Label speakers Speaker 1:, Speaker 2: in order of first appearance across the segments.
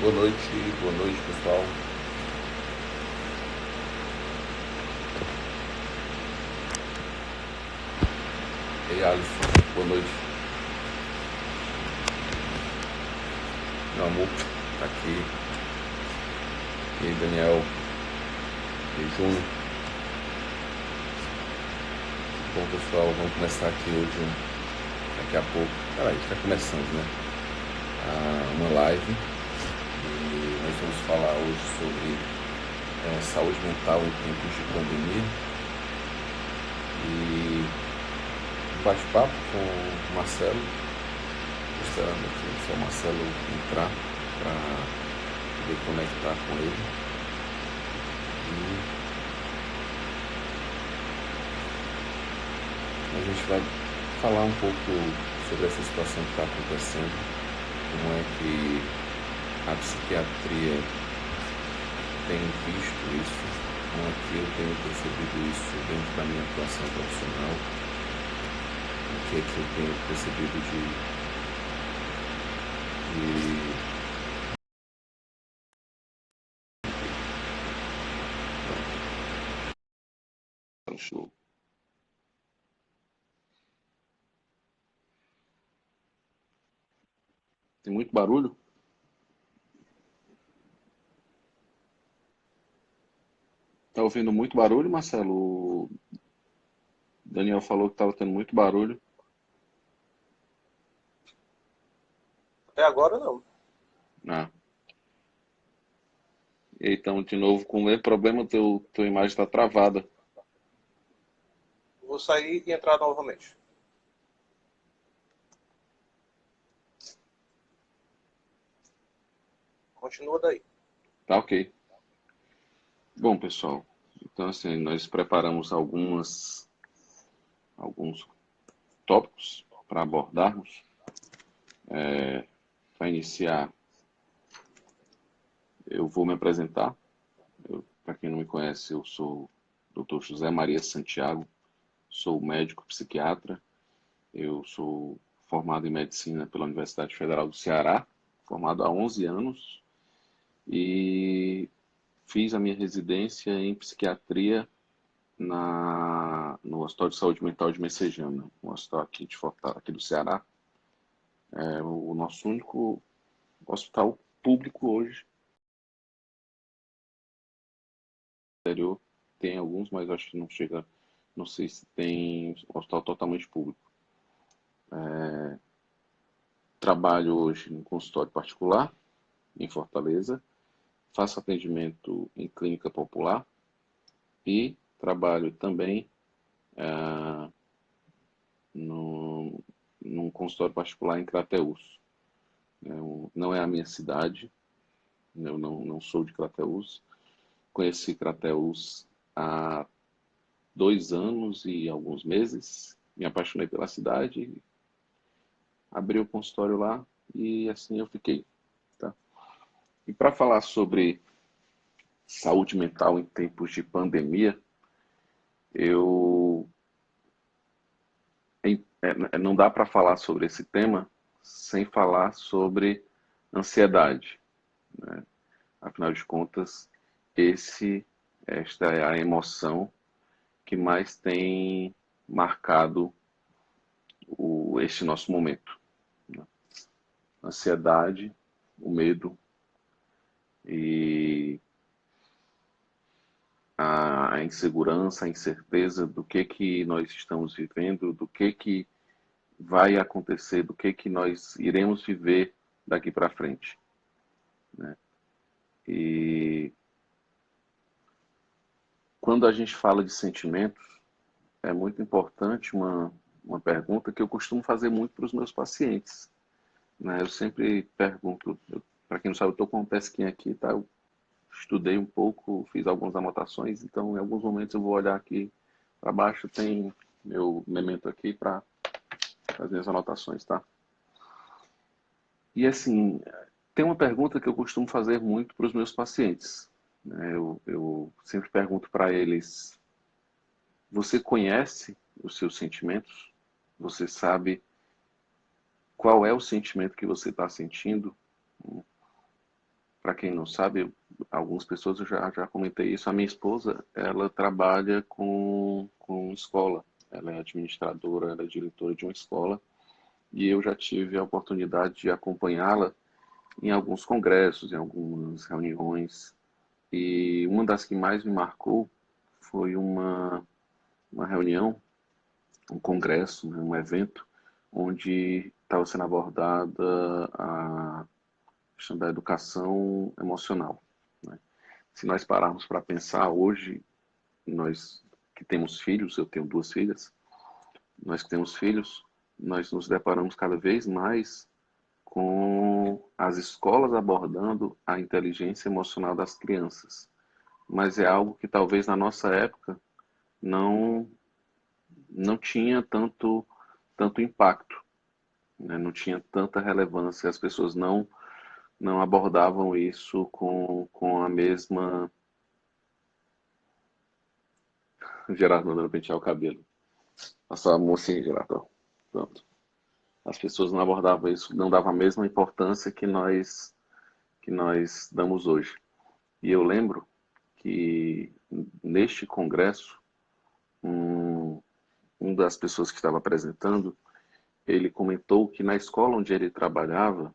Speaker 1: Boa noite pessoal. Ei Alisson, boa noite. Meu amor, tá aqui. E aí Daniel, e aí Júnior. Bom pessoal, vamos começar aqui hoje, daqui a pouco. Peraí, está começando, né? Uma live. E nós vamos falar hoje sobre saúde mental em tempos de pandemia. E um bate-papo com o Marcelo. Estou esperando aqui só o Marcelo entrar para poder conectar com ele. E a gente vai falar um pouco sobre essa situação que está acontecendo, como é que a psiquiatria tem visto isso, como é que eu tenho percebido isso dentro da minha atuação profissional, o que é que eu tenho percebido de show. Tem muito barulho? Tá ouvindo muito barulho, Marcelo? O Daniel falou que estava tendo muito barulho.
Speaker 2: Até agora não.
Speaker 1: Ah, então, de novo, com o mesmo problema, tua imagem está travada.
Speaker 2: Vou sair e entrar novamente. Continua daí.
Speaker 1: Tá ok. Bom, pessoal, então assim, nós preparamos alguns tópicos para abordarmos. Para iniciar, eu vou me apresentar. Para quem não me conhece, eu sou o Dr. José Maria Santiago, sou médico psiquiatra, eu sou formado em medicina pela Universidade Federal do Ceará, formado há 11 anos, e fiz a minha residência em psiquiatria no Hospital de Saúde Mental de Messejana, um hospital aqui de Fortaleza, aqui do Ceará. É o nosso único hospital público hoje. No interior tem alguns, mas acho que não chega, não sei se tem hospital totalmente público. Trabalho hoje em consultório particular, em Fortaleza, faço atendimento em clínica popular e trabalho também no, num consultório particular em Crateús. Não é a minha cidade, eu não sou de Crateús. Conheci Crateús há 2 anos e alguns meses. Me apaixonei pela cidade, abri o consultório lá e assim eu fiquei. Tá? E para falar sobre saúde mental em tempos de pandemia, eu não dá para falar sobre esse tema sem falar sobre ansiedade. Né? Afinal de contas, esta é a emoção que mais tem marcado este nosso momento. Né? A ansiedade, o medo e a insegurança, a incerteza do que nós estamos vivendo, do que vai acontecer, do que nós iremos viver daqui para frente. Né? E quando a gente fala de sentimentos, é muito importante uma pergunta que eu costumo fazer muito para os meus pacientes. Né? Eu sempre pergunto, para quem não sabe, eu estou com um pesquinho aqui, tá? Eu estudei um pouco, fiz algumas anotações, então em alguns momentos eu vou olhar aqui para baixo, tem meu memento aqui para fazer as anotações, tá? E assim, tem uma pergunta que eu costumo fazer muito para os meus pacientes. Né? Eu sempre pergunto para eles: você conhece os seus sentimentos? Você sabe qual é o sentimento que você está sentindo? para quem não sabe, algumas pessoas eu já comentei isso. A minha esposa, ela trabalha com escola. Ela é administradora, ela é diretora de uma escola. E eu já tive a oportunidade de acompanhá-la em alguns congressos, em algumas reuniões. E uma das que mais me marcou foi uma reunião, um congresso, né, um evento, onde estava sendo abordada a questão da educação emocional, né? Se nós pararmos para pensar hoje, nós que temos filhos, eu tenho duas filhas, nós que temos filhos, nós nos deparamos cada vez mais com as escolas abordando a inteligência emocional das crianças. Mas é algo que talvez na nossa época não não tinha tanto impacto, né? Não tinha tanta relevância, as pessoas não abordavam isso com a mesma. Gerardo mandando pentear o cabelo. Nossa mocinha, Gerardo. Pronto. As pessoas não abordavam isso, não davam a mesma importância que nós damos hoje. E eu lembro que neste congresso, um das pessoas que estava apresentando, ele comentou que na escola onde ele trabalhava,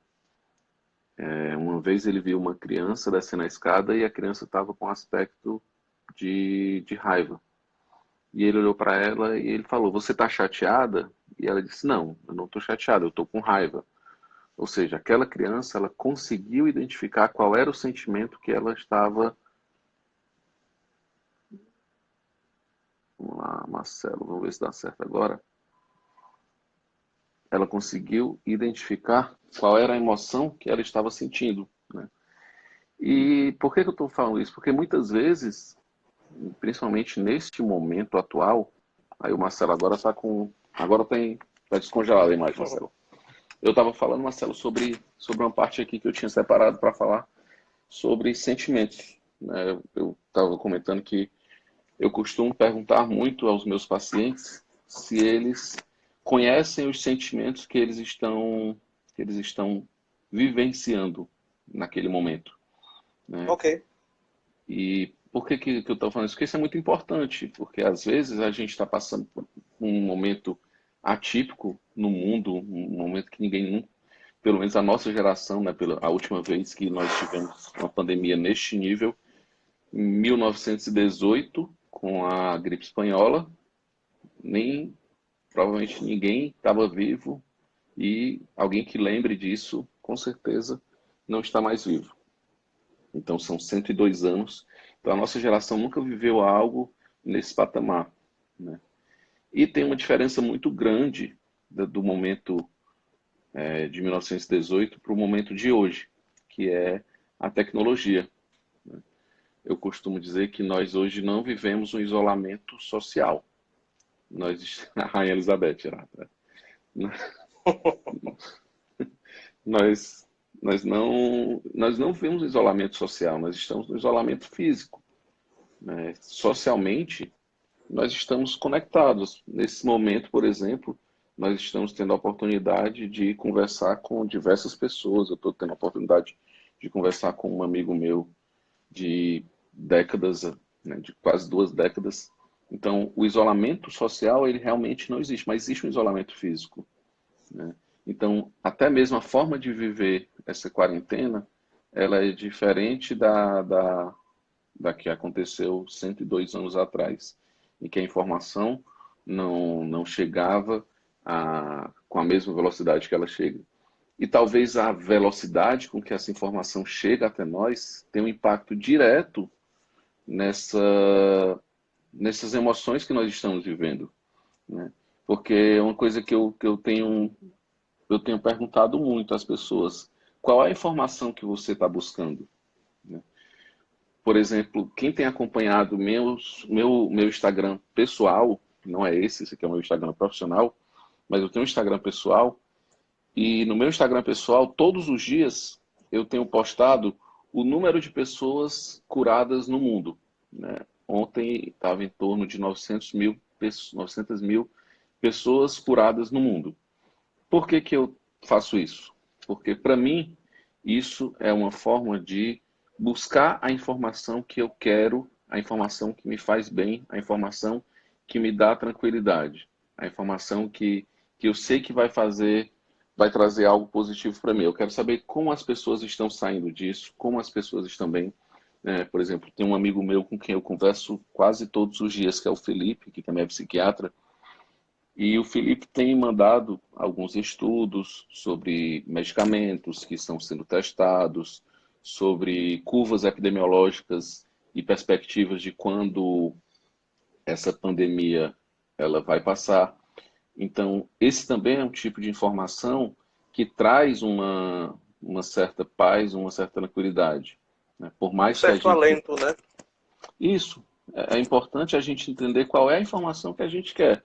Speaker 1: uma vez ele viu uma criança descendo a escada e a criança estava com aspecto de raiva. E ele olhou para ela e ele falou: "Você está chateada?" E ela disse: "Não, eu não estou chateada, eu estou com raiva." Ou seja, aquela criança, ela conseguiu identificar qual era o sentimento que ela estava. Vamos lá, Marcelo, vamos ver se dá certo agora. Ela conseguiu identificar qual era a emoção que ela estava sentindo, né? E por que eu estou falando isso? Porque muitas vezes, principalmente neste momento atual, aí o Marcelo agora está com. Agora está descongelada a imagem, Marcelo. Eu estava falando, Marcelo, sobre uma parte aqui que eu tinha separado para falar sobre sentimentos, né? Eu estava comentando que eu costumo perguntar muito aos meus pacientes se eles conhecem os sentimentos que eles estão vivenciando naquele momento, né?
Speaker 2: Ok.
Speaker 1: E por que eu estou falando isso? Porque isso é muito importante, porque às vezes a gente está passando por um momento atípico no mundo, um momento que ninguém, pelo menos a nossa geração, né, a última vez que nós tivemos uma pandemia neste nível, em 1918, com a gripe espanhola, nem provavelmente ninguém estava vivo e alguém que lembre disso, com certeza, não está mais vivo. Então são 102 anos. Então a nossa geração nunca viveu algo nesse patamar, né? E tem uma diferença muito grande do momento de 1918 para o momento de hoje, que é a tecnologia. Eu costumo dizer que nós hoje não vivemos um isolamento social. A Rainha Elizabeth, nós, nós não vivemos um isolamento social, nós estamos no isolamento físico, né? Socialmente, nós estamos conectados. Nesse momento, por exemplo, nós estamos tendo a oportunidade de conversar com diversas pessoas. Eu estou tendo a oportunidade de conversar com um amigo meu de décadas, né, de quase 2 décadas. Então, o isolamento social, ele realmente não existe, mas existe um isolamento físico, né? Então, até mesmo a forma de viver essa quarentena, ela é diferente da que aconteceu 102 anos atrás, em que a informação não chegava com a mesma velocidade que ela chega. E talvez a velocidade com que essa informação chega até nós tenha um impacto direto nessas emoções que nós estamos vivendo, né? Porque é uma coisa que eu tenho perguntado muito às pessoas: qual é a informação que você está buscando, né? Por exemplo, quem tem acompanhado meu Instagram pessoal, não é esse aqui é o meu Instagram profissional, mas eu tenho um Instagram pessoal, e no meu Instagram pessoal, todos os dias, eu tenho postado o número de pessoas curadas no mundo, né? Ontem estava em torno de 900 mil pessoas curadas no mundo. Por que eu faço isso? Porque, para mim, Isso é uma forma de buscar a informação que eu quero, a informação que me faz bem, a informação que me dá tranquilidade, a informação que eu sei que vai trazer algo positivo para mim. Eu quero saber como as pessoas estão saindo disso, como as pessoas estão bem. Por exemplo, tem um amigo meu com quem eu converso quase todos os dias, que é o Felipe, que também é psiquiatra, e o Felipe tem mandado alguns estudos sobre medicamentos que estão sendo testados, sobre curvas epidemiológicas e perspectivas de quando essa pandemia ela vai passar. Então, esse também é um tipo de informação que traz uma certa paz, uma certa tranquilidade, né? Por
Speaker 2: Um
Speaker 1: mais que a
Speaker 2: certo
Speaker 1: gente...
Speaker 2: alento, né?
Speaker 1: Isso, é importante a gente entender qual é a informação que a gente quer.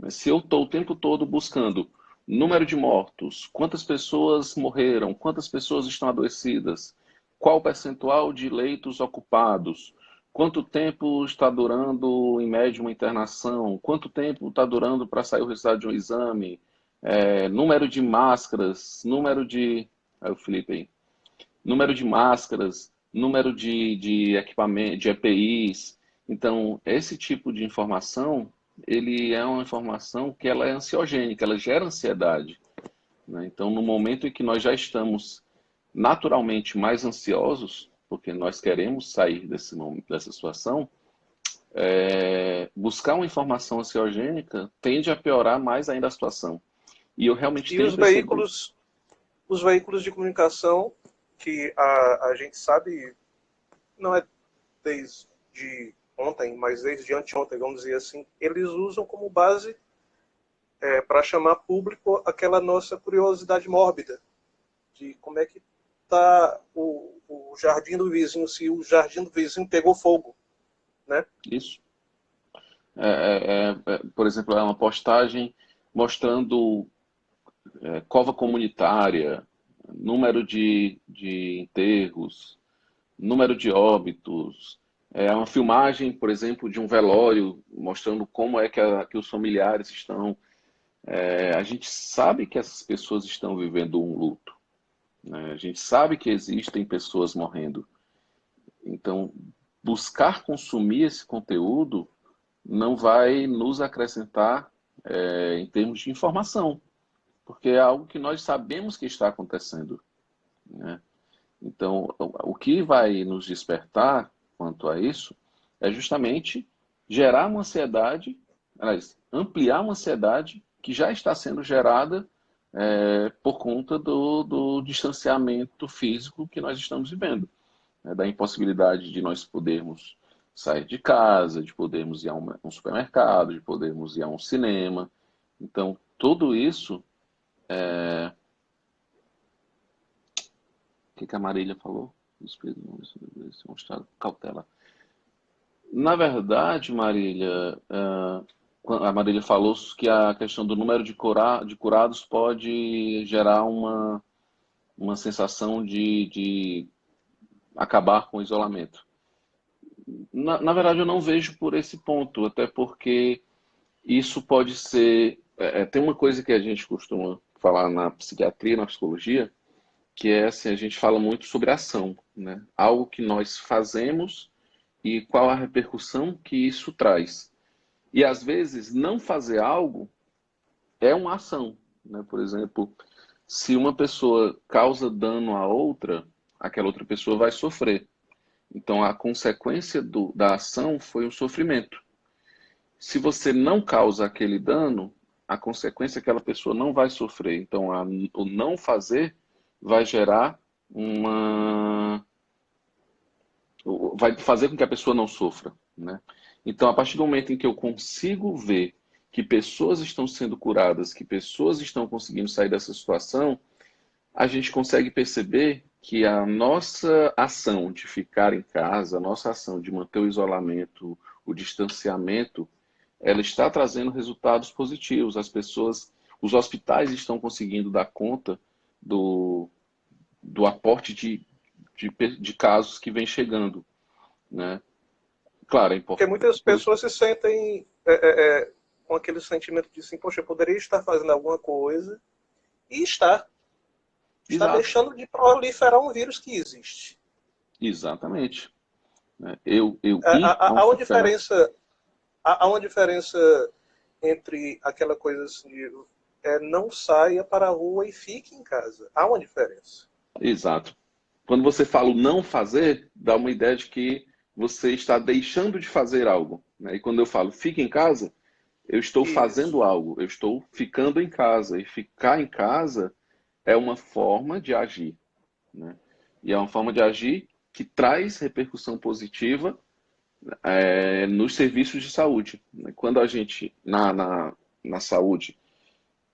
Speaker 1: Se eu estou o tempo todo buscando número de mortos, quantas pessoas morreram, quantas pessoas estão adoecidas, qual o percentual de leitos ocupados, quanto tempo está durando em média uma internação, quanto tempo está durando para sair o resultado de um exame, número de máscaras, número de... Aí o Felipe aí. Número de máscaras, número de equipamento, de EPIs. Então, esse tipo de informação, ele é uma informação que ela é ansiogênica, ela gera ansiedade, né? Então, no momento em que nós já estamos naturalmente mais ansiosos, porque nós queremos sair desse momento, dessa situação, buscar uma informação ansiogênica tende a piorar mais ainda a situação. E eu realmente
Speaker 2: E
Speaker 1: tenho percebido.
Speaker 2: os veículos de comunicação, que a gente sabe, não é desde ontem, mas desde anteontem, vamos dizer assim, eles usam como base para chamar público aquela nossa curiosidade mórbida, de como é que está o jardim do vizinho, se o jardim do vizinho pegou fogo, né?
Speaker 1: Isso. Por exemplo, é uma postagem mostrando cova comunitária, número de enterros, número de óbitos. É uma filmagem, por exemplo, de um velório, mostrando como é que os familiares estão. A gente sabe que essas pessoas estão vivendo um luto, né? A gente sabe que existem pessoas morrendo. Então, buscar consumir esse conteúdo não vai nos acrescentar em termos de informação, porque é algo que nós sabemos que está acontecendo, né? Então, o que vai nos despertar quanto a isso é justamente gerar uma ansiedade, aliás, ampliar uma ansiedade que já está sendo gerada por conta do distanciamento físico que nós estamos vivendo, né? Da impossibilidade de nós podermos sair de casa, de podermos ir a um supermercado, de podermos ir a um cinema. Então, tudo isso, o que a Marília falou? Mostrar cautela. Na verdade, Marília, a Marília falou que a questão do número de curados pode gerar uma sensação de acabar com o isolamento. Na verdade, eu não vejo por esse ponto, até porque isso pode ser. Tem uma coisa que a gente costuma falar na psiquiatria, na psicologia, que é assim, a gente fala muito sobre ação, né? Algo que nós fazemos e qual a repercussão que isso traz. E às vezes não fazer algo é uma ação, né? Por exemplo, se uma pessoa causa dano a outra, aquela outra pessoa vai sofrer. Então a consequência da ação foi o sofrimento. Se você não causa aquele dano, a consequência é que aquela pessoa não vai sofrer. Então o não fazer vai gerar uma vai fazer com que a pessoa não sofra, né? Então, a partir do momento em que eu consigo ver que pessoas estão sendo curadas, que pessoas estão conseguindo sair dessa situação, a gente consegue perceber que a nossa ação de ficar em casa, a nossa ação de manter o isolamento, o distanciamento, ela está trazendo resultados positivos. As pessoas, os hospitais estão conseguindo dar conta do, do aporte de casos que vem chegando, né? Claro, é
Speaker 2: Porque
Speaker 1: importante.
Speaker 2: muitas pessoas se sentem com aquele sentimento de assim, poxa, eu poderia estar fazendo alguma coisa e está. está
Speaker 1: Exato,
Speaker 2: deixando de proliferar um vírus que existe.
Speaker 1: exatamente. Né? Eu ir
Speaker 2: Há,
Speaker 1: a um
Speaker 2: há uma
Speaker 1: supermercado.
Speaker 2: diferença, há uma diferença entre aquela coisa assim de não saia para a rua e fique em casa. Há uma diferença.
Speaker 1: Exato. Quando você fala o não fazer, dá uma ideia de que você está deixando de fazer algo. Né? E quando eu falo fique em casa, eu estou
Speaker 2: Isso.
Speaker 1: fazendo algo, eu estou ficando em casa. E ficar em casa é uma forma de agir. Né? E é uma forma de agir que traz repercussão positiva nos serviços de saúde. Quando a gente, na saúde,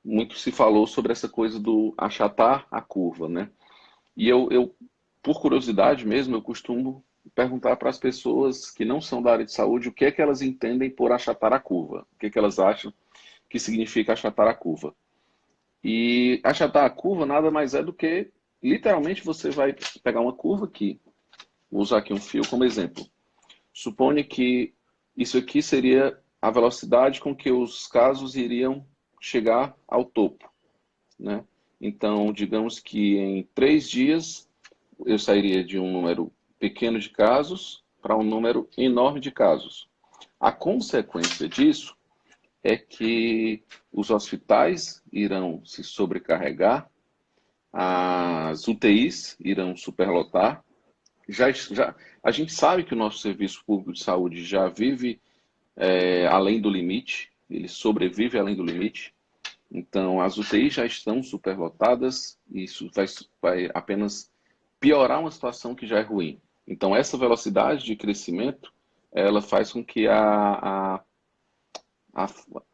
Speaker 1: muito se falou sobre essa coisa do achatar a curva, né? E por curiosidade mesmo, eu costumo perguntar para as pessoas que não são da área de saúde o que é que elas entendem por achatar a curva, o que é que elas acham que significa achatar a curva. E achatar a curva nada mais é do que, literalmente, você vai pegar uma curva aqui, vou usar aqui um fio como exemplo. Suponha que isso aqui seria a velocidade com que os casos iriam chegar ao topo, né? Então, digamos que em 3 dias eu sairia de um número pequeno de casos para um número enorme de casos. A consequência disso é que os hospitais irão se sobrecarregar, as UTIs irão superlotar. A gente sabe que o nosso serviço público de saúde já vive além do limite, ele sobrevive além do limite. Então, as UTIs já estão superlotadas e isso vai apenas piorar uma situação que já é ruim. Então, essa velocidade de crescimento, ela faz com que a,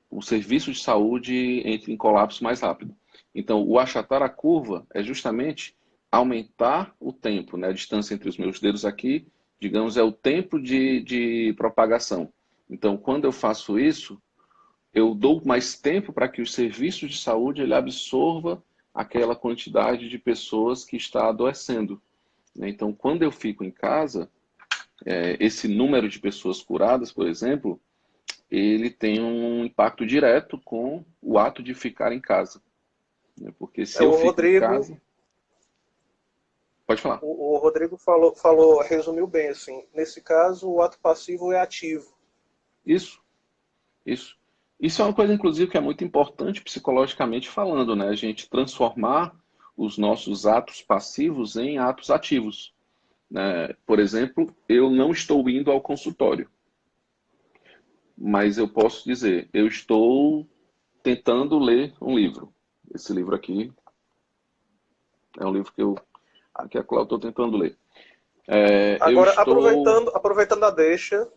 Speaker 1: o serviço de saúde entre em colapso mais rápido. Então, o achatar a curva é justamente aumentar o tempo, né? A distância entre os meus dedos aqui, digamos, é o tempo de propagação. Então, quando eu faço isso, eu dou mais tempo para que os serviços de saúde ele absorva aquela quantidade de pessoas que está adoecendo. Né? Então, quando eu fico em casa, esse número de pessoas curadas, por exemplo, ele tem um impacto direto com o ato de ficar em casa. Né? Porque se eu
Speaker 2: O
Speaker 1: fico em
Speaker 2: Rodrigo,
Speaker 1: casa, pode falar.
Speaker 2: o Rodrigo resumiu bem assim. Nesse caso, o ato passivo é ativo.
Speaker 1: Isso, isso. Isso é uma coisa, inclusive, que é muito importante psicologicamente falando, né? A gente transformar os nossos atos passivos em atos ativos. Né? Por exemplo, eu não estou indo ao consultório, mas eu posso dizer, eu estou tentando ler um livro. Esse livro aqui é um livro que a Cláudia estou tentando ler. Eu
Speaker 2: Agora,
Speaker 1: estou.
Speaker 2: aproveitando a deixa,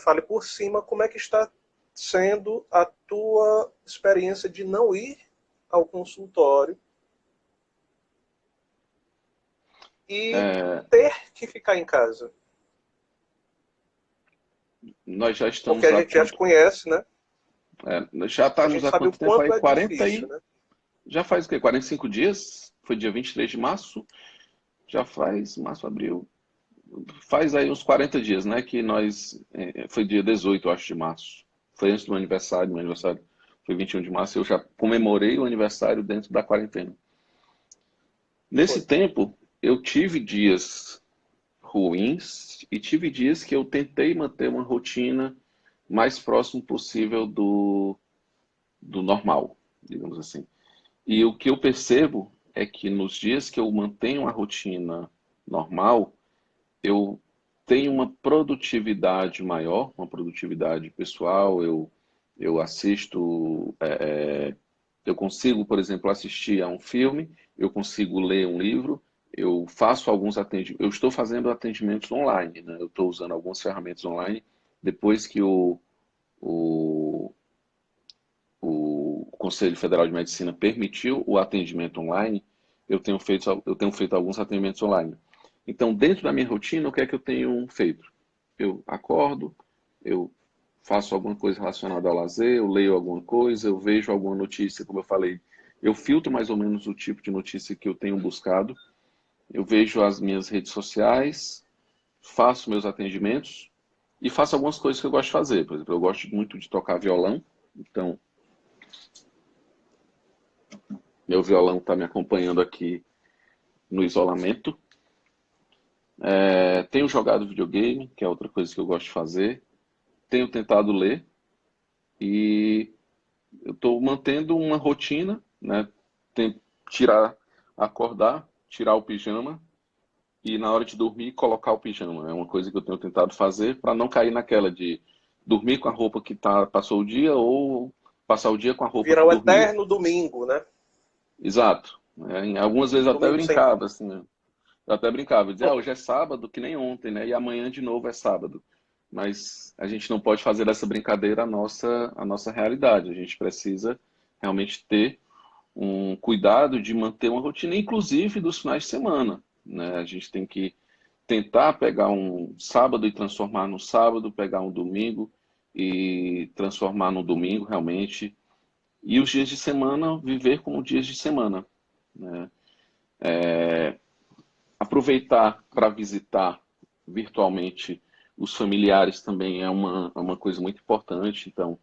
Speaker 2: fale por cima como é que está sendo a tua experiência de não ir ao consultório e
Speaker 1: é,
Speaker 2: ter que ficar em casa.
Speaker 1: Nós já
Speaker 2: Porque
Speaker 1: estamos
Speaker 2: a
Speaker 1: há
Speaker 2: gente já te
Speaker 1: quanto?
Speaker 2: conhece, né?
Speaker 1: Já
Speaker 2: A
Speaker 1: estamos
Speaker 2: gente
Speaker 1: há
Speaker 2: sabe o
Speaker 1: quanto tempo
Speaker 2: quanto
Speaker 1: aí?
Speaker 2: é
Speaker 1: 40
Speaker 2: difícil,
Speaker 1: e.
Speaker 2: né?
Speaker 1: Já faz o quê? 45 dias? Foi dia 23 de março? Já faz março, abril. Faz aí uns 40 dias, né? Que nós. Foi dia 18, eu acho, de março. Foi antes do meu aniversário foi 21 de março. Eu já comemorei o aniversário dentro da quarentena.
Speaker 2: Foi.
Speaker 1: Nesse tempo, eu tive dias ruins e tive dias que eu tentei manter uma rotina mais próximo possível do normal, digamos assim. E o que eu percebo é que nos dias que eu mantenho a rotina normal, eu tenho uma produtividade maior, uma produtividade pessoal, eu assisto, eu consigo, por exemplo, assistir a um filme, eu consigo ler um livro, eu faço alguns atendimentos, eu estou fazendo atendimentos online, né? Eu estou usando algumas ferramentas online, depois que o, o Conselho Federal de Medicina permitiu o atendimento online, eu tenho feito alguns atendimentos online. Então, dentro da minha rotina, o que é que eu tenho feito? Eu acordo, eu faço alguma coisa relacionada ao lazer, eu leio alguma coisa, eu vejo alguma notícia, como eu falei, eu filtro mais ou menos o tipo de notícia que eu tenho buscado, eu vejo as minhas redes sociais, faço meus atendimentos e faço algumas coisas que eu gosto de fazer. Por exemplo, eu gosto muito de tocar violão, então Meu violão está me acompanhando aqui no isolamento. Tenho jogado videogame, que é outra coisa que eu gosto de fazer. Tenho tentado ler e eu estou mantendo uma rotina, né? Tem, tirar, acordar, tirar o pijama e na hora de dormir colocar o pijama. É uma coisa que eu tenho tentado fazer para não cair naquela de dormir com a roupa que passou o dia ou passar o dia com a roupa
Speaker 2: Virar
Speaker 1: que
Speaker 2: o
Speaker 1: dormiu.
Speaker 2: eterno domingo, né?
Speaker 1: Exato. Algumas vezes eu até
Speaker 2: Domingo sem
Speaker 1: brincava,
Speaker 2: volta.
Speaker 1: assim, né? Eu até brincava, dizia,
Speaker 2: Pô,
Speaker 1: hoje é sábado, que nem ontem, né? E amanhã de novo é sábado. Mas a gente não pode fazer dessa brincadeira a nossa realidade. A gente precisa realmente ter um cuidado de manter uma rotina, inclusive dos finais de semana, né? A gente tem que tentar pegar um sábado e transformar no sábado, pegar um domingo e transformar no domingo realmente. E os dias de semana, viver como dias de semana, né? Aproveitar para visitar virtualmente os familiares também é uma coisa muito importante. Então,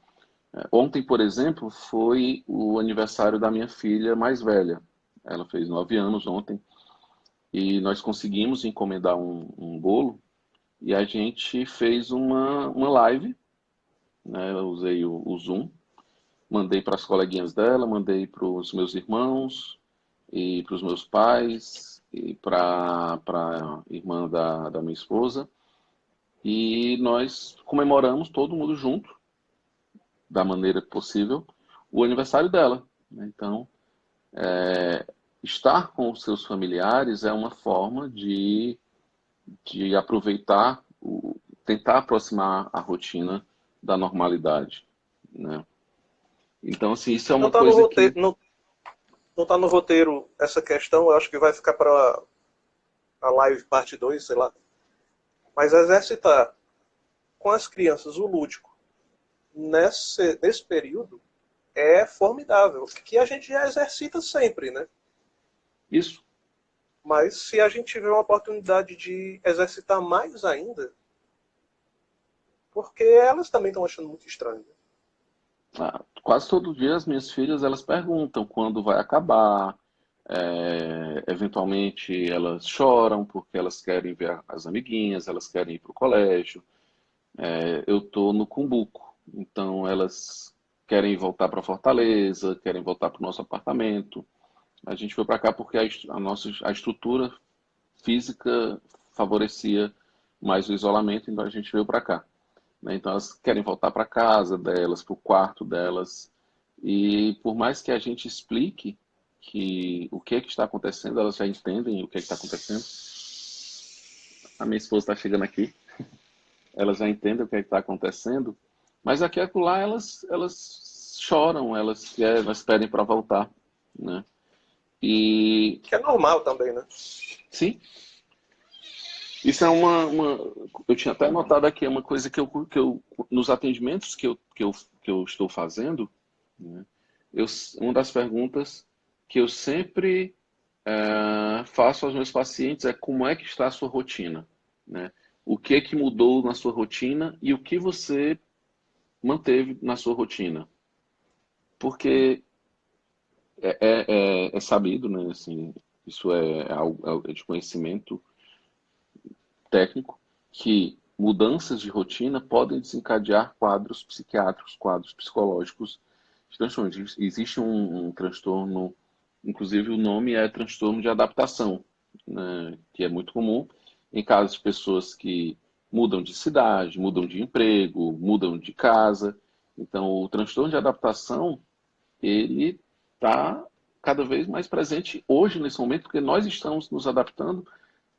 Speaker 1: ontem, por exemplo, foi o aniversário da minha filha mais velha. Ela fez 9 anos ontem e nós conseguimos encomendar um bolo e a gente fez uma live, né? Eu usei o Zoom, mandei para as coleguinhas dela, mandei para os meus irmãos e para os meus pais e para a irmã da minha esposa. E nós comemoramos todo mundo junto, da maneira possível, o aniversário dela, né? Então, estar com os seus familiares é uma forma de aproveitar, tentar aproximar a rotina da normalidade, né? Então, assim, isso é
Speaker 2: não
Speaker 1: uma
Speaker 2: está no
Speaker 1: coisa
Speaker 2: roteiro,
Speaker 1: que...
Speaker 2: não tá no roteiro essa questão, eu acho que vai ficar para a live parte 2, sei lá. Mas exercitar com as crianças o lúdico nesse período é formidável, que a gente já exercita sempre, né?
Speaker 1: Isso.
Speaker 2: Mas se a gente tiver uma oportunidade de exercitar mais ainda, porque elas também estão achando muito estranho. Né?
Speaker 1: Quase todo dia as minhas filhas elas perguntam quando vai acabar. Eventualmente elas choram porque elas querem ver as amiguinhas, elas querem ir para o colégio. Eu estou no Cumbuco, então elas querem voltar para Fortaleza, querem voltar para o nosso apartamento. A gente foi para cá porque a estrutura física favorecia mais o isolamento, então a gente veio para cá, né? Então elas querem voltar para casa delas, para o quarto delas. E por mais que a gente explique que o que é que está acontecendo, elas já entendem o que é que está acontecendo. A minha esposa está chegando aqui, elas já entendem o que é que está acontecendo, mas aqui e acolá elas choram, elas pedem para voltar, né? E
Speaker 2: Que é normal também, né?
Speaker 1: sim, isso é eu tinha até anotado aqui, é uma coisa que eu nos atendimentos que eu estou fazendo, né? Eu, uma das perguntas que eu sempre faço aos meus pacientes é como é que está a sua rotina, né? O que é que mudou na sua rotina e o que você manteve na sua rotina? Porque é sabido, né? Assim, isso é de conhecimento técnico que mudanças de rotina podem desencadear quadros psiquiátricos, quadros psicológicos de transtornos. Existe um transtorno, inclusive o nome é transtorno de adaptação, né, que é muito comum em casos de pessoas que mudam de cidade, mudam de emprego, mudam de casa. Então, o transtorno de adaptação, ele está cada vez mais presente hoje, nesse momento, porque nós estamos nos adaptando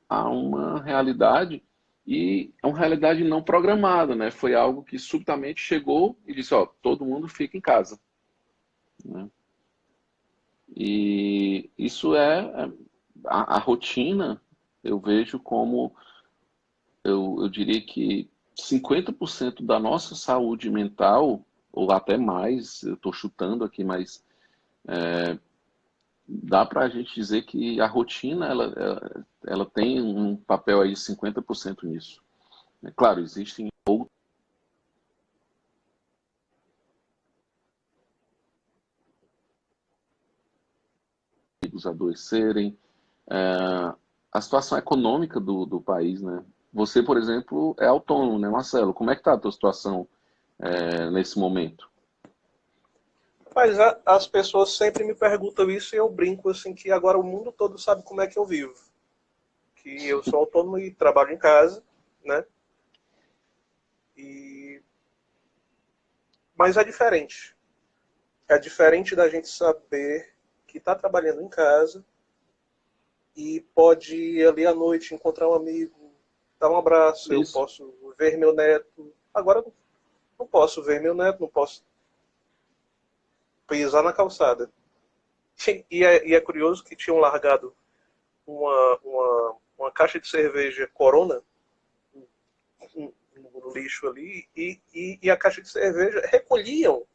Speaker 1: a uma realidade e é uma realidade não programada, né? Foi algo que subitamente chegou e disse, ó, todo mundo fica em casa, né? E isso a rotina, eu vejo como, eu diria que 50% da nossa saúde mental, ou até mais, eu estou chutando aqui, mas dá para a gente dizer que a rotina, ela tem um papel aí de 50% nisso. É claro, existem outros. amigos adoecerem, a situação econômica do país, né? Você, por exemplo, é autônomo, né, Marcelo? Como é que está a tua situação nesse momento?
Speaker 2: Mas as pessoas sempre me perguntam isso e eu brinco assim que agora o mundo todo sabe como é que eu vivo. Que eu sou autônomo e trabalho em casa, né? E... Mas é diferente. É diferente da gente saber que está trabalhando em casa e pode ir ali à noite encontrar um amigo, dar um abraço, eu
Speaker 1: Isso.
Speaker 2: posso ver meu neto. Agora não posso ver meu neto, não posso pisar na calçada. E é curioso que tinham largado uma caixa de cerveja Corona no lixo ali e a caixa de cerveja recolhiam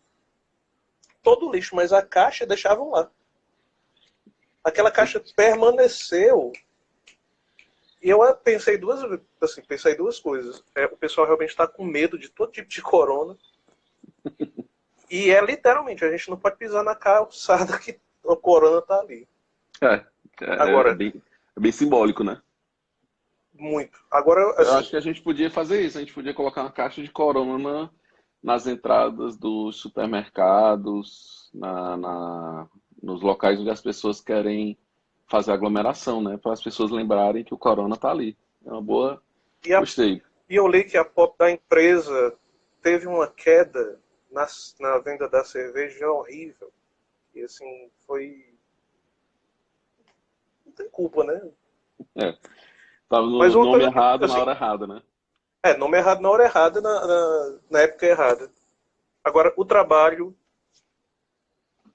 Speaker 2: todo o lixo, mas a caixa deixavam lá. Aquela caixa permaneceu. E eu pensei duas coisas. O pessoal realmente está com medo de todo tipo de corona. E é literalmente, a gente não pode pisar na calçada que a corona está ali.
Speaker 1: É, é, é
Speaker 2: Agora,
Speaker 1: bem, é bem simbólico, né?
Speaker 2: muito. Agora,
Speaker 1: Eu
Speaker 2: assim,
Speaker 1: acho que a gente podia fazer isso, a gente podia colocar uma caixa de corona nas entradas dos supermercados, nos locais onde as pessoas querem fazer aglomeração, né? Para as pessoas lembrarem que o corona está ali. É uma boa.
Speaker 2: e, a,
Speaker 1: Gostei.
Speaker 2: e eu li que a pop da empresa teve uma queda na venda da cerveja horrível. E assim, foi. Não tem culpa, né?
Speaker 1: É, tava
Speaker 2: Mas
Speaker 1: no
Speaker 2: uma
Speaker 1: nome
Speaker 2: coisa que,
Speaker 1: errado na
Speaker 2: assim,
Speaker 1: hora errada, né?
Speaker 2: nome errado na hora errada, na época errada. Agora, o trabalho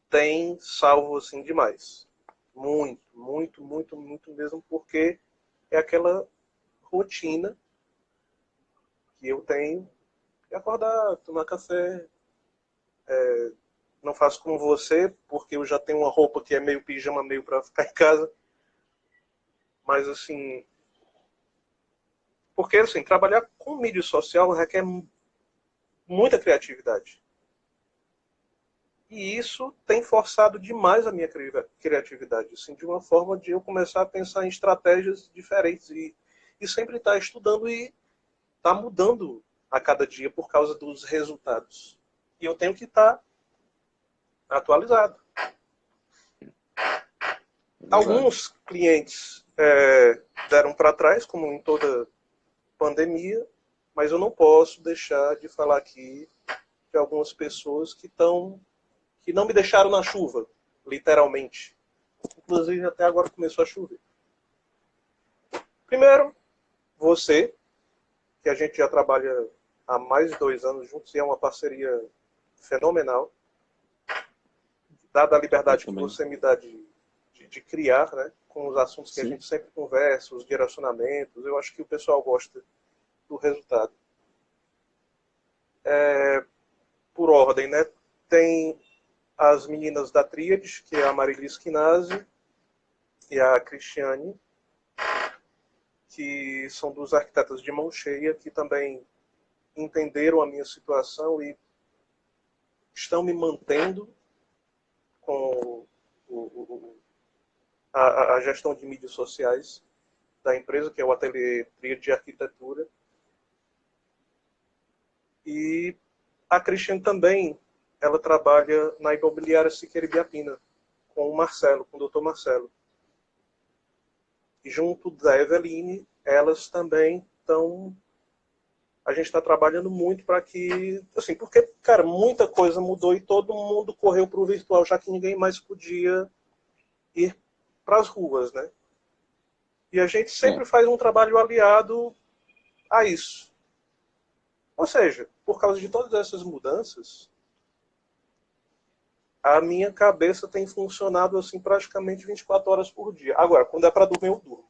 Speaker 2: tem salvo, assim, demais. Muito, muito, muito, muito mesmo, porque é aquela rotina que eu tenho de acordar, tomar café. Não faço como você, porque eu já tenho uma roupa que é meio pijama, meio para ficar em casa. Mas, assim, porque, assim, trabalhar com mídia social requer muita criatividade. E isso tem forçado demais a minha criatividade, assim, de uma forma de eu começar a pensar em estratégias diferentes e sempre estar estudando e estar mudando a cada dia por causa dos resultados. E eu tenho que estar atualizado.
Speaker 1: É verdade.
Speaker 2: Alguns clientes deram para trás, como em toda pandemia, mas eu não posso deixar de falar aqui de algumas pessoas que não me deixaram na chuva, literalmente. Inclusive, até agora começou a chover. Primeiro, você, que a gente já trabalha há mais de 2 anos juntos e é uma parceria fenomenal, dada a
Speaker 1: Eu
Speaker 2: liberdade que
Speaker 1: também.
Speaker 2: você me dá de criar, né, com os assuntos que a
Speaker 1: Sim.
Speaker 2: gente sempre conversa, os direcionamentos, eu acho que o pessoal gosta do resultado. Por ordem, né? Tem as meninas da Tríade, que é a Marilis Esquinazzi e a Cristiane, que são duas arquitetas de mão cheia, que também entenderam a minha situação e estão me mantendo com a gestão de mídias sociais da empresa, que é o Ateliê Tríade de Arquitetura. E a Cristiane também, ela trabalha na imobiliária Siqueira Ibiapina, com o Marcelo, com o Dr. Marcelo. E junto da Eveline, elas também estão. A gente está trabalhando muito para que. Assim, porque, cara, muita coisa mudou e todo mundo correu para o virtual, já que ninguém mais podia ir para as ruas, né? E a gente
Speaker 1: É,
Speaker 2: sempre faz um trabalho aliado a isso. Ou seja, por causa de todas essas mudanças, a minha cabeça tem funcionado assim praticamente 24 horas por dia. Agora, quando é para dormir, eu durmo.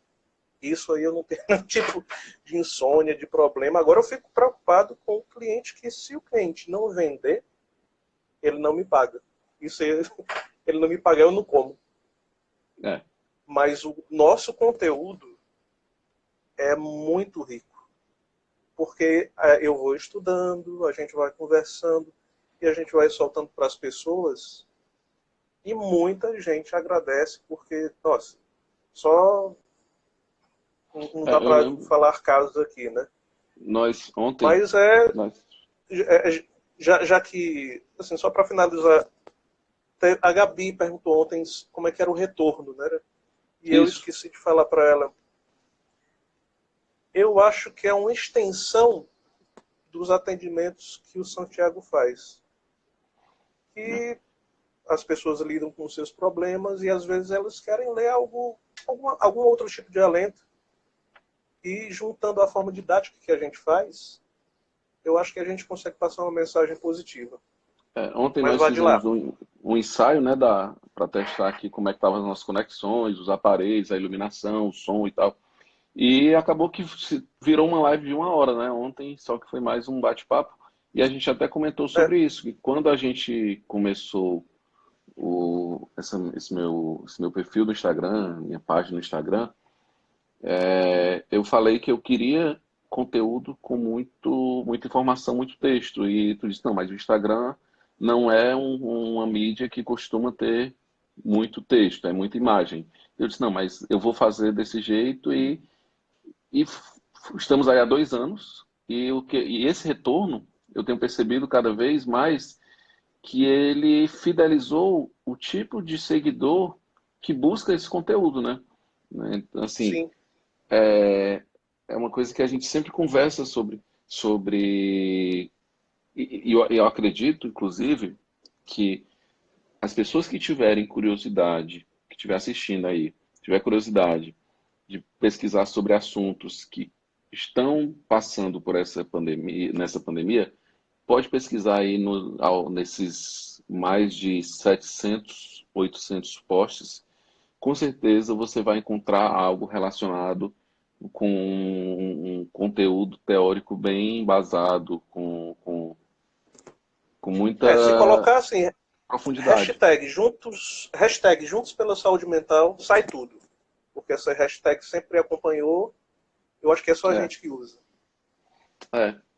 Speaker 2: Isso aí eu não tenho nenhum tipo de insônia, de problema. Agora eu fico preocupado com o cliente, que se o cliente não vender, ele não me paga. Isso aí, ele não me paga, eu não como.
Speaker 1: é.
Speaker 2: Mas o nosso conteúdo é muito rico. Porque eu vou estudando, a gente vai conversando e a gente vai soltando para as pessoas E muita gente agradece porque, nossa, só não dá
Speaker 1: Eu
Speaker 2: para
Speaker 1: lembro,
Speaker 2: falar casos aqui, né?
Speaker 1: nós ontem,
Speaker 2: Mas é,
Speaker 1: nós,
Speaker 2: já que, assim, só para finalizar, a Gabi perguntou ontem como é que era o retorno, né? E eu
Speaker 1: isso,
Speaker 2: esqueci de falar para ela. Eu acho que é uma extensão dos atendimentos que o Santiago faz.
Speaker 1: né?
Speaker 2: Que as pessoas lidam com seus problemas e às vezes elas querem ler algum outro tipo de alento. E juntando a forma didática que a gente faz, eu acho que a gente consegue passar uma mensagem positiva.
Speaker 1: Ontem
Speaker 2: Mas
Speaker 1: nós
Speaker 2: vá de
Speaker 1: fizemos
Speaker 2: lá.
Speaker 1: um ensaio, né, para testar aqui como é que estavam as nossas conexões, os aparelhos, a iluminação, o som e tal. E acabou que virou uma live de 1 hora, né? Ontem, só que foi mais um bate-papo. E a gente até comentou
Speaker 2: É,
Speaker 1: sobre isso, que quando a gente começou esse meu perfil do Instagram, minha página no Instagram, eu falei que eu queria conteúdo com muita informação, muito texto. E tu disse, não, mas o Instagram não é uma mídia que costuma ter muito texto, é muita imagem. Eu disse, não, mas eu vou fazer desse jeito e estamos aí há 2 anos e esse retorno eu tenho percebido cada vez mais que ele fidelizou o tipo de seguidor que busca esse conteúdo, né? Então, assim,
Speaker 2: sim.
Speaker 1: é uma coisa que a gente sempre conversa sobre e eu acredito, inclusive, que as pessoas que tiverem curiosidade, que estiver assistindo aí, tiver curiosidade de pesquisar sobre assuntos que estão passando por essa pandemia, nessa pandemia, pode pesquisar aí nesses mais de 700, 800 posts. Com certeza você vai encontrar algo relacionado com um conteúdo teórico bem embasado, com
Speaker 2: Se
Speaker 1: muita
Speaker 2: colocar assim,
Speaker 1: profundidade.
Speaker 2: hashtag juntos pela saúde mental, sai tudo. Porque essa hashtag sempre acompanhou, eu acho que é só a
Speaker 1: É,
Speaker 2: gente que usa.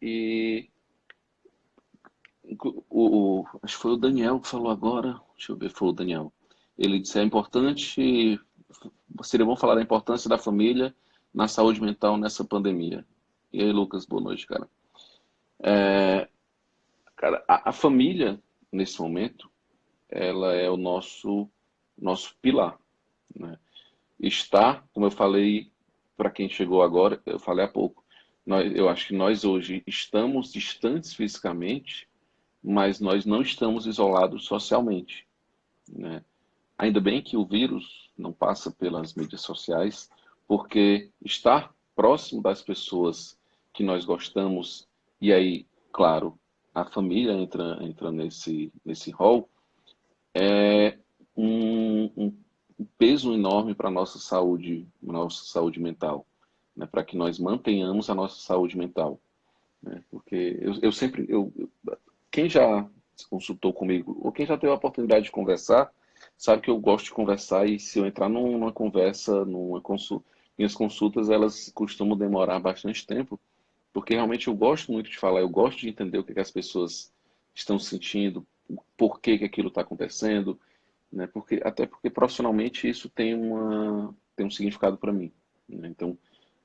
Speaker 1: e acho que foi o Daniel que falou agora, deixa eu ver, foi o Daniel. Ele disse, é importante, seria bom falar da importância da família na saúde mental nessa pandemia. E aí, Lucas, boa noite, cara. Cara, a família, nesse momento, ela é o nosso pilar, né? Está, como eu falei, para quem chegou agora, eu falei há pouco, eu acho que nós hoje estamos distantes fisicamente, mas nós não estamos isolados socialmente, né? Ainda bem que o vírus não passa pelas mídias sociais, porque estar próximo das pessoas que nós gostamos, e aí, claro, a família entra nesse rol, é um peso enorme para a nossa saúde mental, né? Para que nós mantenhamos a nossa saúde mental, né? Porque eu sempre, quem já se consultou comigo, ou quem já teve a oportunidade de conversar, sabe que eu gosto de conversar e se eu entrar numa conversa, numa consulta, minhas consultas, elas costumam demorar bastante tempo, porque realmente eu gosto muito de falar, eu gosto de entender o que as pessoas estão sentindo, por que que aquilo está acontecendo, né? Até porque profissionalmente isso tem um significado para mim, né? Então,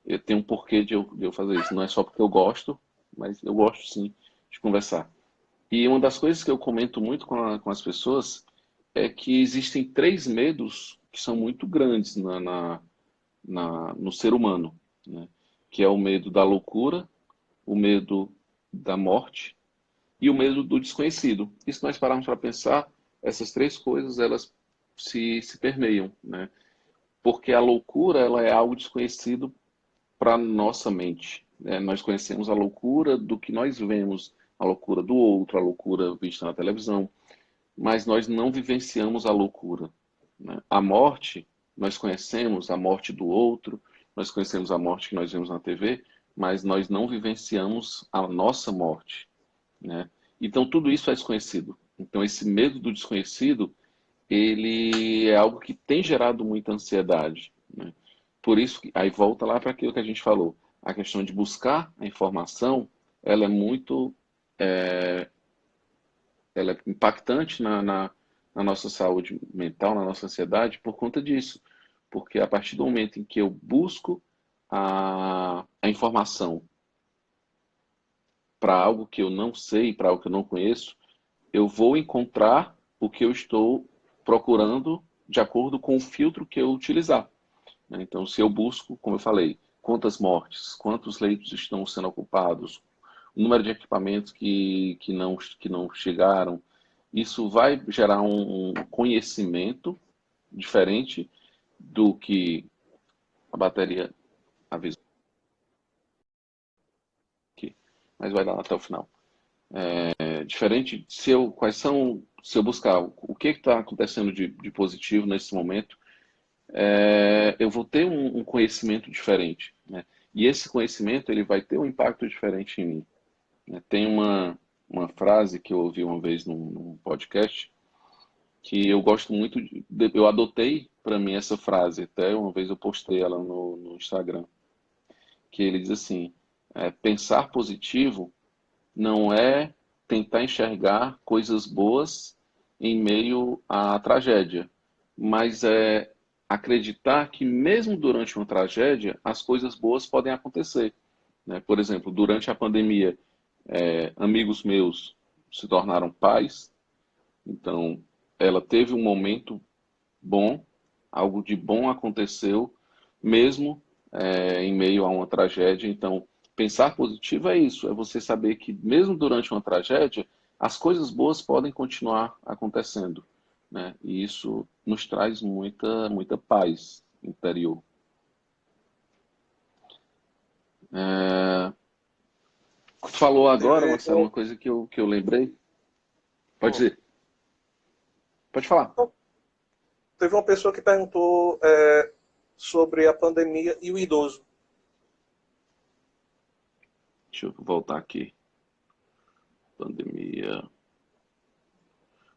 Speaker 1: eu tenho um porquê de eu fazer isso. Não é só porque eu gosto, mas eu gosto sim de conversar. E uma das coisas que eu comento muito com as pessoas é que existem 3 medos que são muito grandes no ser humano, né? Que é o medo da loucura, o medo da morte e o medo do desconhecido. E se nós pararmos para pensar, essas 3 coisas elas se permeiam, né? Porque a loucura ela é algo desconhecido para nossa mente, né? Nós conhecemos a loucura do que nós vemos, a loucura do outro, a loucura vista na televisão, mas nós não vivenciamos a loucura, né? A morte, nós conhecemos a morte do outro, nós conhecemos a morte que nós vemos na TV, mas nós não vivenciamos a nossa morte, né? Então tudo isso é desconhecido. Então esse medo do desconhecido, ele é algo que tem gerado muita ansiedade, né? Por isso que aí volta lá para aquilo que a gente falou, a questão de buscar a informação, ela é muito, ela é impactante na na nossa saúde mental, na nossa ansiedade, por conta disso. Porque a partir do momento em que eu busco a informação para algo que eu não sei, para algo que eu não conheço, eu vou encontrar o que eu estou procurando de acordo com o filtro que eu utilizar, né? Então, se eu busco, como eu falei, quantas mortes, quantos leitos estão sendo ocupados, o número de equipamentos que não chegaram, isso vai gerar um conhecimento diferente do que a bateria avisa aqui, mas vai lá até o final. Diferente se eu, quais são, se eu buscar o que está acontecendo de positivo nesse momento, eu vou ter um conhecimento diferente, né? E esse conhecimento ele vai ter um impacto diferente em mim, né? Tem uma frase que eu ouvi uma vez num podcast que eu gosto muito, eu adotei para mim essa frase, até uma vez eu postei ela no Instagram, que ele diz assim, pensar positivo não é tentar enxergar coisas boas em meio à tragédia, mas é acreditar que mesmo durante uma tragédia, as coisas boas podem acontecer, né? Por exemplo, durante a pandemia, amigos meus se tornaram pais, então ela teve um momento bom, algo de bom aconteceu, mesmo em meio a uma tragédia. Então, pensar positivo é isso, é você saber que mesmo durante uma tragédia, as coisas boas podem continuar acontecendo, né? E isso nos traz muita paz interior. Tu falou agora,
Speaker 2: Teve,
Speaker 1: Marcelo, uma coisa que eu lembrei. Pode
Speaker 2: hum,
Speaker 1: dizer, pode falar.
Speaker 2: então, teve uma pessoa que perguntou sobre a pandemia e o idoso.
Speaker 1: Deixa eu voltar aqui. Pandemia.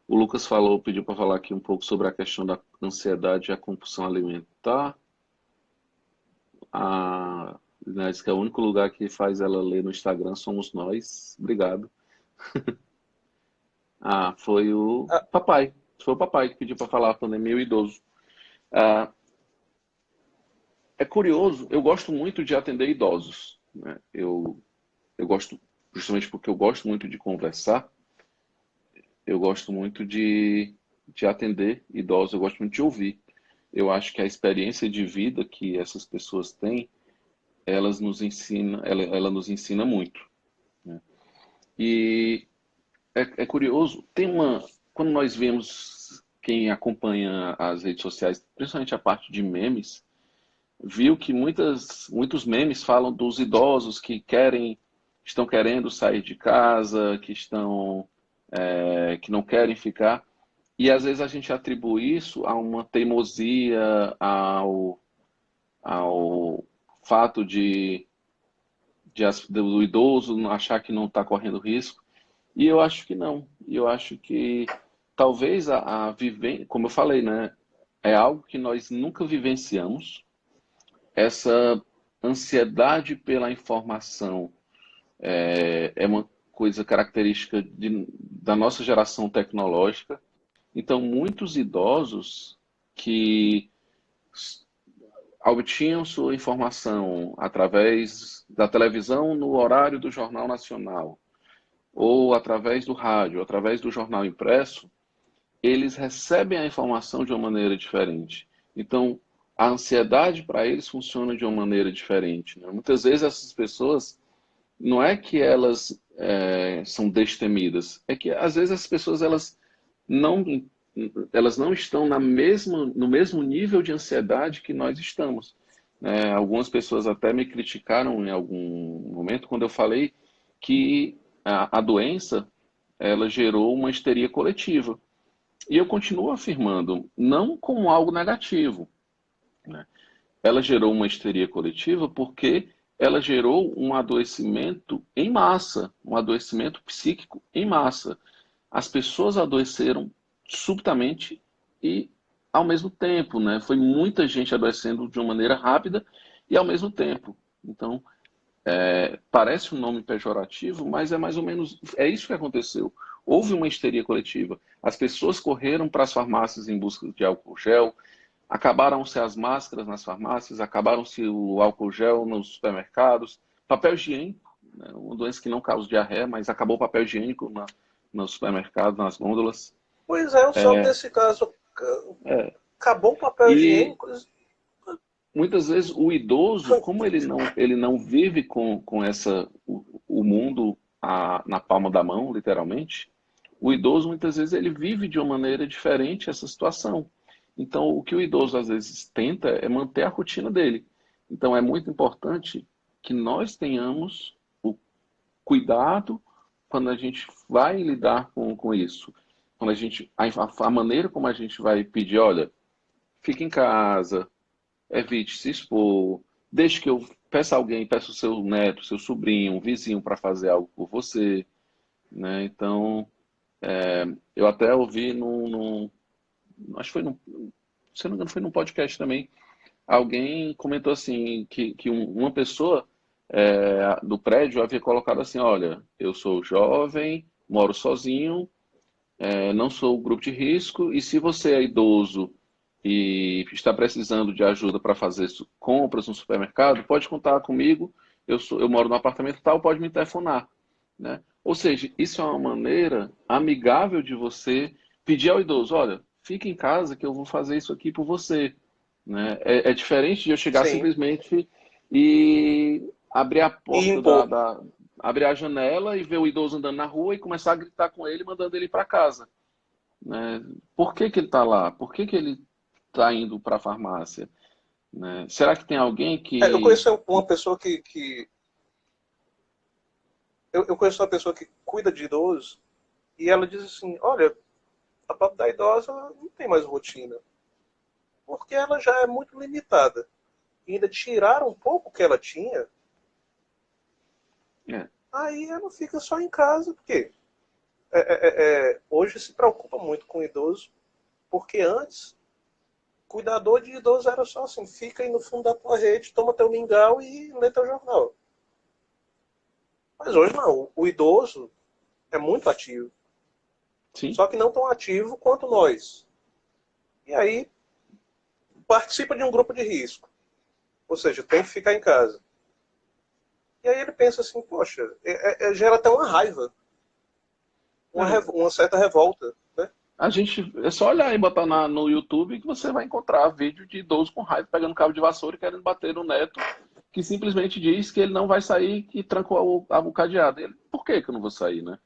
Speaker 1: O Lucas falou, pediu para falar aqui um pouco sobre a questão da ansiedade e a compulsão alimentar. A Inês, que é o único lugar que faz ela ler no Instagram somos nós. Obrigado. Foi o
Speaker 2: Ah,
Speaker 1: papai. Foi o papai que pediu para falar a pandemia e o idoso. Ah, é curioso, eu gosto muito de atender idosos, né? Eu gosto, justamente porque eu gosto muito de conversar, eu gosto muito de atender idosos, eu gosto muito de ouvir. Eu acho que a experiência de vida que essas pessoas têm, ela nos ensina muito, né? E é curioso, quando nós vemos quem acompanha as redes sociais, principalmente a parte de memes, viu que muitos memes falam dos idosos estão querendo sair de casa, que não querem ficar. E às vezes a gente atribui isso a uma teimosia, ao fato do idoso achar que não está correndo risco. E eu acho que não. E eu acho que talvez como eu falei, né? É algo que nós nunca vivenciamos. Essa ansiedade pela informação é uma coisa característica da nossa geração tecnológica. Então, muitos idosos que obtinham sua informação através da televisão no horário do Jornal Nacional, ou através do rádio, através do jornal impresso, eles recebem a informação de uma maneira diferente. Então, a ansiedade para eles funciona de uma maneira diferente, né? Muitas vezes essas pessoas, não é que elas são destemidas, é que às vezes as pessoas não, elas não estão no mesmo nível de ansiedade que nós estamos, né? Algumas pessoas até me criticaram em algum momento quando eu falei que a doença ela gerou uma histeria coletiva. E eu continuo afirmando, não como algo negativo, né? Ela gerou uma histeria coletiva porque ela gerou um adoecimento em massa, um adoecimento psíquico em massa. As pessoas adoeceram subitamente e ao mesmo tempo, né? Foi muita gente adoecendo de uma maneira rápida e ao mesmo tempo. Então, parece um nome pejorativo, mas é mais ou menos, é isso que aconteceu. houve uma histeria coletiva. As pessoas correram para as farmácias em busca de álcool gel, acabaram-se as máscaras nas farmácias, acabaram-se o álcool gel nos supermercados, papel higiênico, né, uma doença que não causa diarreia, mas acabou o papel higiênico nos supermercados, nas gôndolas.
Speaker 2: Pois é, eu soube desse caso.
Speaker 1: É,
Speaker 2: Acabou o papel
Speaker 1: e
Speaker 2: higiênico.
Speaker 1: muitas vezes o idoso, como ele não vive com o mundo na palma da mão, literalmente, o idoso muitas vezes ele vive de uma maneira diferente essa situação. Então, o que o idoso às vezes tenta é manter a rotina dele. Então, é muito importante que nós tenhamos o cuidado quando a gente vai lidar com isso. Quando a maneira como a gente vai pedir, olha, fique em casa, evite se expor, deixe que eu peça alguém, peça o seu neto, seu sobrinho, um vizinho para fazer algo por você, né? Então, eu até ouvi acho que foi se eu não me engano, foi num podcast também, alguém comentou assim, que uma pessoa do prédio havia colocado assim, olha, eu sou jovem, moro sozinho, não sou grupo de risco, e se você é idoso e está precisando de ajuda para fazer compras no supermercado, pode contar comigo, eu moro no apartamento tal, pode me telefonar, né? Ou seja, isso é uma maneira amigável de você pedir ao idoso, olha, fique em casa que eu vou fazer isso aqui por você, né? É diferente de eu chegar
Speaker 2: Sim.
Speaker 1: simplesmente e abrir a
Speaker 2: E
Speaker 1: porta
Speaker 2: impor.
Speaker 1: abrir a janela e ver o idoso andando na rua e começar a gritar com ele, mandando ele para casa, né? Por que que ele está lá? Por que que ele está indo para a farmácia, né? Será que tem alguém
Speaker 2: Eu
Speaker 1: que...
Speaker 2: conheço uma pessoa eu conheço uma pessoa que cuida de idosos e ela diz assim, olha, a pobre da idosa não tem mais rotina, porque ela já é muito limitada. E ainda tiraram um pouco que ela tinha,
Speaker 1: É,
Speaker 2: aí ela fica só em casa, porque hoje se preocupa muito com o idoso, porque antes, cuidador de idoso era só assim, fica aí no fundo da tua rede, toma teu mingau e lê teu jornal. Mas hoje não, o idoso é muito ativo,
Speaker 1: sim,
Speaker 2: só que não tão ativo quanto nós. E aí participa de um grupo de risco, ou seja, tem que ficar em casa. E aí ele pensa assim, poxa, gera até uma raiva,
Speaker 1: é.
Speaker 2: uma certa revolta, né?
Speaker 1: A gente, é só olhar e botar no YouTube que você vai encontrar vídeo de idoso com raiva pegando cabo de vassoura e querendo bater no neto, que simplesmente diz que ele não vai sair, que trancou o cadeado. Ele, por que que eu não vou sair, né?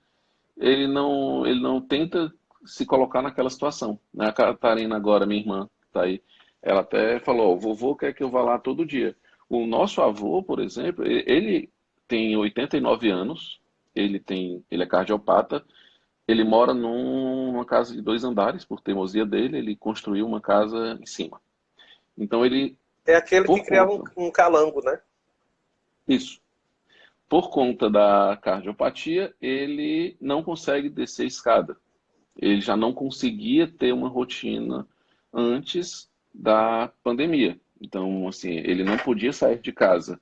Speaker 1: Ele não tenta se colocar naquela situação, né? A Catarina agora, minha irmã, que tá aí, ela até falou, o vovô quer que eu vá lá todo dia. O nosso avô, por exemplo, ele tem 89 anos, ele é cardiopata, ele mora numa casa de 2 andares, por teimosia dele, ele construiu uma casa em cima. Então ele,
Speaker 2: É aquele que
Speaker 1: por
Speaker 2: criava
Speaker 1: conta,
Speaker 2: um calango, né?
Speaker 1: isso, por conta da cardiopatia, ele não consegue descer escada. Ele já não conseguia ter uma rotina antes da pandemia. Então, assim, ele não podia sair de casa,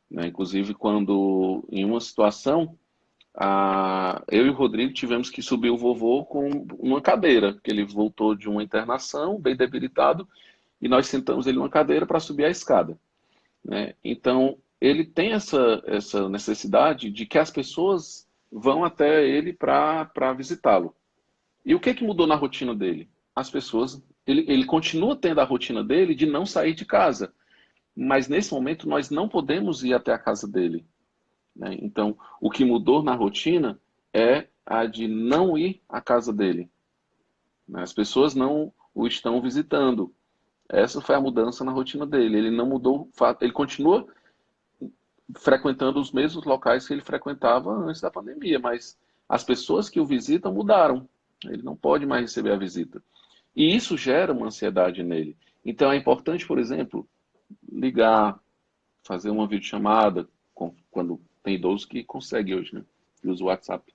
Speaker 1: né? Inclusive, quando em uma situação, eu e o Rodrigo tivemos que subir o vovô com uma cadeira, porque ele voltou de uma internação, bem debilitado, e nós sentamos ele numa cadeira para subir a escada, né? Então, ele tem essa necessidade de que as pessoas vão até ele para visitá-lo. E o que que mudou na rotina dele? As pessoas, ele continua tendo a rotina dele de não sair de casa, mas nesse momento nós não podemos ir até a casa dele, né? Então, o que mudou na rotina é a de não ir à casa dele, né? As pessoas não o estão visitando. Essa foi a mudança na rotina dele. Ele não mudou, ele continua frequentando os mesmos locais que ele frequentava antes da pandemia, mas as pessoas que o visitam mudaram. Ele não pode mais receber a visita. E isso gera uma ansiedade nele. Então é importante, por exemplo, ligar, fazer uma videochamada, quando tem idoso que consegue hoje, né? Que usa o WhatsApp.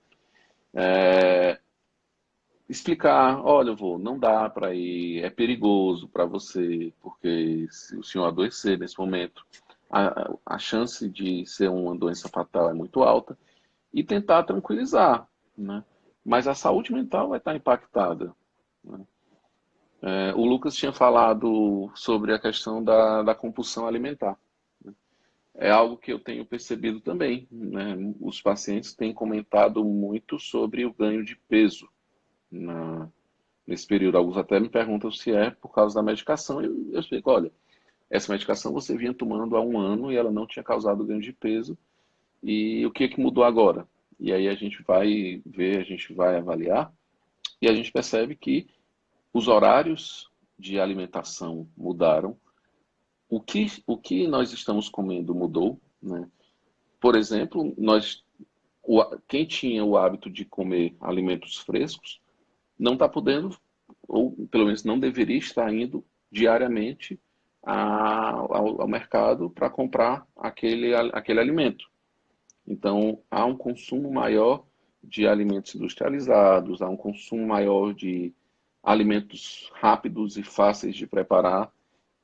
Speaker 1: Explicar, olha, vô, não dá para ir, é perigoso para você, porque se o senhor adoecer nesse momento, a chance de ser uma doença fatal é muito alta, e tentar tranquilizar, né? mas a saúde mental vai estar impactada, né? O Lucas tinha falado sobre a questão da compulsão alimentar. É algo que eu tenho percebido também, né? Os pacientes têm comentado muito sobre o ganho de peso nesse período. Alguns até me perguntam se é por causa da medicação. Eu explico, olha, essa medicação você vinha tomando há um ano e ela não tinha causado ganho de peso. E o que é que mudou agora? E aí a gente vai ver, a gente vai avaliar e a gente percebe que os horários de alimentação mudaram. O que nós estamos comendo mudou, né? Por exemplo, quem tinha o hábito de comer alimentos frescos não está podendo, ou pelo menos não deveria estar indo diariamente ao mercado para comprar aquele alimento. Então, há um consumo maior de alimentos industrializados, há um consumo maior de alimentos rápidos e fáceis de preparar,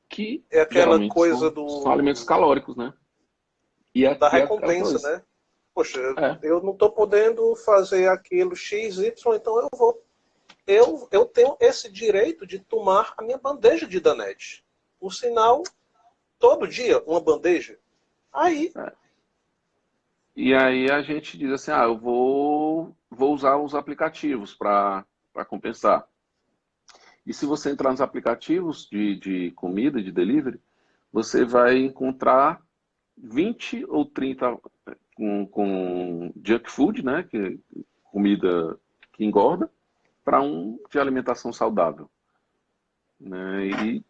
Speaker 1: que
Speaker 2: É aquela
Speaker 1: geralmente
Speaker 2: coisa
Speaker 1: são alimentos calóricos, né?
Speaker 2: da
Speaker 1: E é aquela
Speaker 2: recompensa,
Speaker 1: coisa.
Speaker 2: né? Poxa,
Speaker 1: É,
Speaker 2: eu não estou podendo fazer aquilo X, Y, então eu vou. Eu tenho esse direito de tomar a minha bandeja de Danete. Por sinal, todo dia uma bandeja. Aí,
Speaker 1: e aí a gente diz assim, eu vou usar os aplicativos para compensar. E se você entrar nos aplicativos de comida, de delivery, você vai encontrar 20 ou 30 com junk food, né? Que é comida que engorda, para um de alimentação saudável, né? E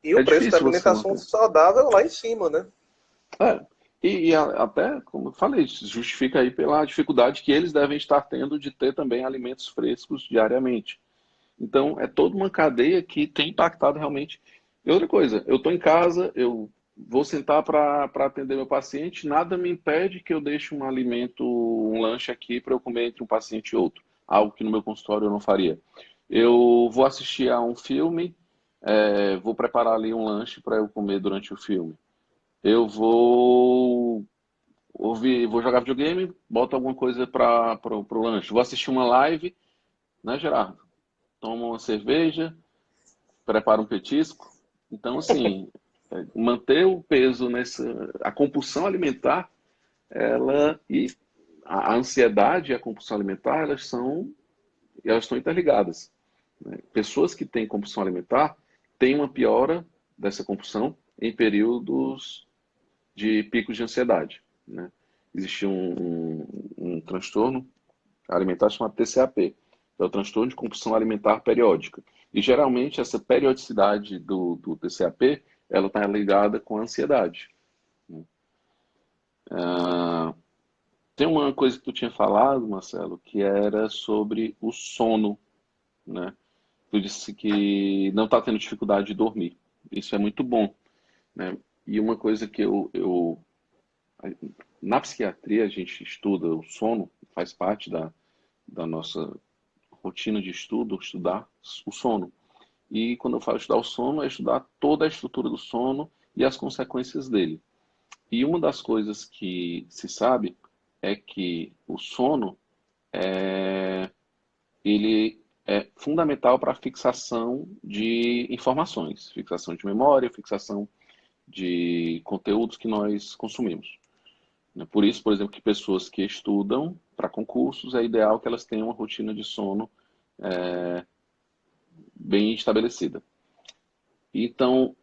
Speaker 2: e o
Speaker 1: é
Speaker 2: preço da
Speaker 1: difícil você
Speaker 2: alimentação
Speaker 1: manter.
Speaker 2: saudável lá em cima, né?
Speaker 1: É, até, como eu falei, justifica aí pela dificuldade que eles devem estar tendo de ter também alimentos frescos diariamente. Então, é toda uma cadeia que tem impactado realmente. E outra coisa, eu estou em casa, eu vou sentar para atender meu paciente, nada me impede que eu deixe um alimento, um lanche aqui para eu comer entre um paciente e outro. Algo que no meu consultório eu não faria. Eu vou assistir a um filme, vou preparar ali um lanche para eu comer durante o filme. Eu vou jogar videogame, boto alguma coisa para o lanche. Vou assistir uma live, né, Gerardo? Tomo uma cerveja, prepara um petisco. Então, assim, manter o peso a compulsão alimentar, ela e a ansiedade e a compulsão alimentar, elas estão interligadas, né? Pessoas que têm compulsão alimentar têm uma piora dessa compulsão em períodos de picos de ansiedade, né? Existe um transtorno alimentar chamado TCAP, é o transtorno de compulsão alimentar periódica. E geralmente essa periodicidade do TCAP, ela está ligada com a ansiedade. Tem uma coisa que tu tinha falado, Marcelo, que era sobre o sono, né? Tu disse que não está tendo dificuldade de dormir. Isso é muito bom, né? E uma coisa que na psiquiatria a gente estuda o sono, faz parte da nossa rotina de estudo, estudar o sono. E quando eu falo estudar o sono, é estudar toda a estrutura do sono e as consequências dele. E uma das coisas que se sabe é que o sono ele é fundamental para a fixação de informações, fixação de memória, fixação de conteúdos que nós consumimos. Por isso, por exemplo, que pessoas que estudam para concursos, é ideal que elas tenham uma rotina de sono bem estabelecida. Então,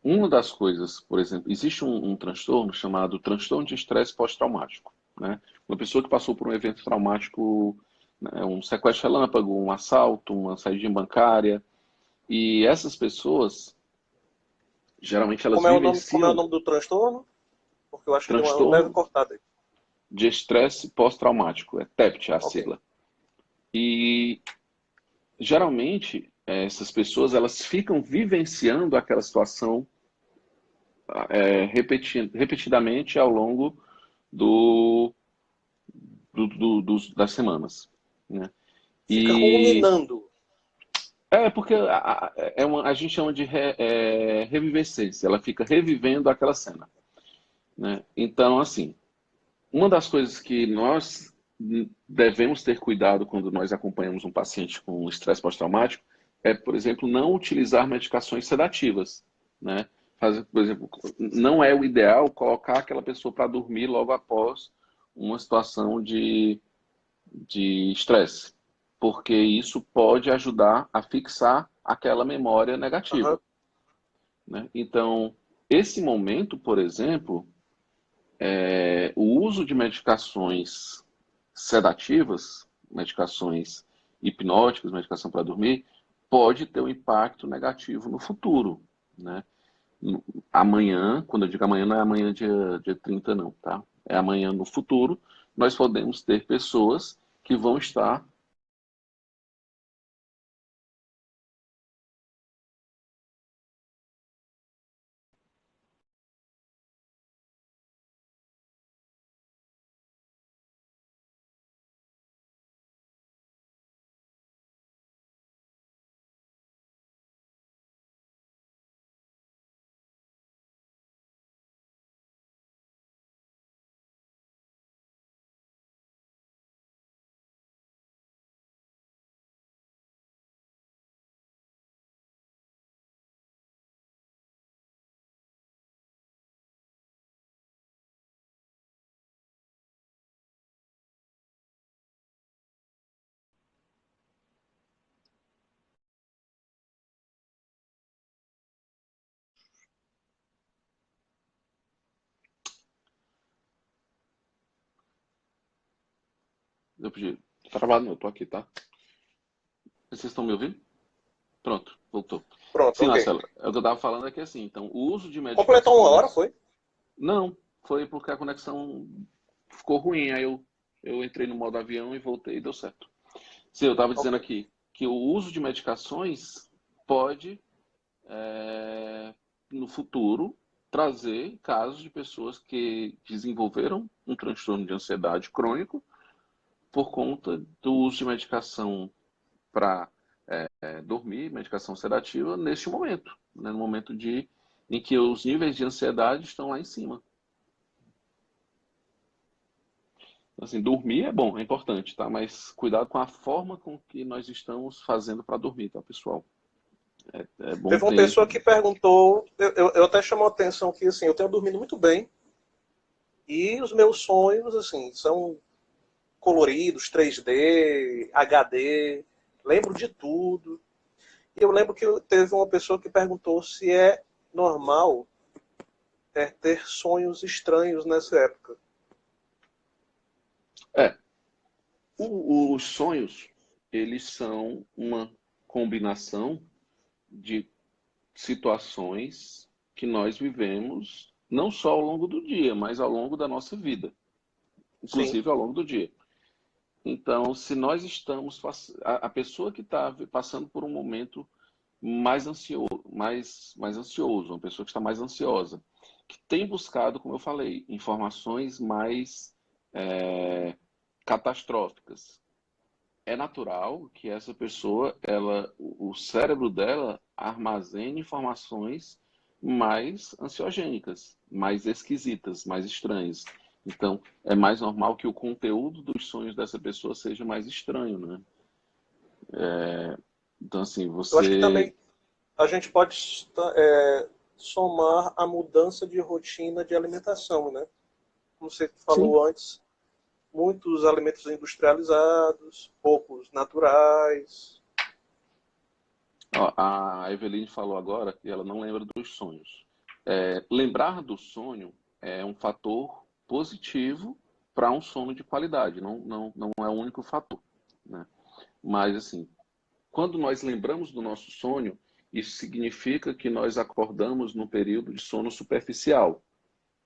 Speaker 1: uma das coisas, por exemplo, existe um transtorno chamado transtorno de estresse pós-traumático, né? Uma pessoa que passou por um evento traumático, né, um sequestro relâmpago, um assalto, uma saída bancária, e essas pessoas, geralmente elas
Speaker 2: Como é o
Speaker 1: vivenciam
Speaker 2: nome do transtorno? Porque eu acho que deu uma leve
Speaker 1: transtorno
Speaker 2: cortada aí.
Speaker 1: de estresse pós-traumático, é TEPT a
Speaker 2: Ok.
Speaker 1: sigla. E geralmente essas pessoas elas ficam vivenciando aquela situação repetidamente ao longo do, das semanas, né?
Speaker 2: Fica
Speaker 1: E
Speaker 2: ruminando.
Speaker 1: porque a gente chama de revivescência, ela fica revivendo aquela cena, né? Então, assim, uma das coisas que nós devemos ter cuidado quando nós acompanhamos um paciente com estresse pós-traumático é, por exemplo, não utilizar medicações sedativas, né? Fazer, por exemplo, não é o ideal colocar aquela pessoa para dormir logo após uma situação de estresse, porque isso pode ajudar a fixar aquela memória
Speaker 2: Aham,
Speaker 1: negativa, né? Então, esse momento, por exemplo, o uso de medicações sedativas, medicações hipnóticas, medicação para dormir, pode ter um impacto negativo no futuro, né? Amanhã, quando eu digo amanhã, não é amanhã dia 30 não, tá? É amanhã no futuro, nós podemos ter pessoas que vão estar. Eu pedi, trabalho, não, eu tô aqui, tá? Vocês estão me ouvindo? Pronto, voltou.
Speaker 2: pronto,
Speaker 1: Sim,
Speaker 2: ok.
Speaker 1: Marcelo, é o que eu estava falando aqui assim, então, o uso de
Speaker 2: Completou uma hora,
Speaker 1: medicações.
Speaker 2: foi?
Speaker 1: Não, foi porque a conexão ficou ruim, aí eu entrei no modo avião e voltei e deu certo. Sim, eu estava
Speaker 2: Ok.
Speaker 1: dizendo aqui que o uso de medicações pode, no futuro, trazer casos de pessoas que desenvolveram um transtorno de ansiedade crônico por conta do uso de medicação para dormir, medicação sedativa, neste momento, né, no momento em que os níveis de ansiedade estão lá em cima. Assim, dormir é bom, é importante, tá? Mas cuidado com a forma com que nós estamos fazendo para dormir, tá, pessoal? É bom
Speaker 2: Teve uma
Speaker 1: ter.
Speaker 2: pessoa que perguntou, eu até chamou a atenção que assim, eu tenho dormido muito bem e os meus sonhos assim são coloridos, 3D, HD, lembro de tudo. E eu lembro que teve uma pessoa que perguntou se é normal ter sonhos estranhos nessa época.
Speaker 1: É, os sonhos, eles são uma combinação de situações que nós vivemos não só ao longo do dia, mas ao longo da nossa vida,
Speaker 2: Sim,
Speaker 1: inclusive ao longo do dia. Então, se nós estamos, a pessoa que está passando por um momento mais ansioso, mais ansioso, uma pessoa que está mais ansiosa, que tem buscado, como eu falei, informações mais catastróficas. É natural que essa pessoa, o cérebro dela armazene informações mais ansiogênicas, mais esquisitas, mais estranhas. Então, é mais normal que o conteúdo dos sonhos dessa pessoa seja mais estranho, né? Então, assim,
Speaker 2: eu acho que
Speaker 1: você.
Speaker 2: também a gente pode somar a mudança de rotina de alimentação, né? Como você
Speaker 1: Sim,
Speaker 2: falou antes, muitos alimentos industrializados, poucos naturais.
Speaker 1: ó, a Eveline falou agora que ela não lembra dos sonhos. Lembrar do sonho é um fator positivo para um sono de qualidade, não é o único fator, né? Mas, assim, quando nós lembramos do nosso sonho, isso significa que nós acordamos num período de sono superficial.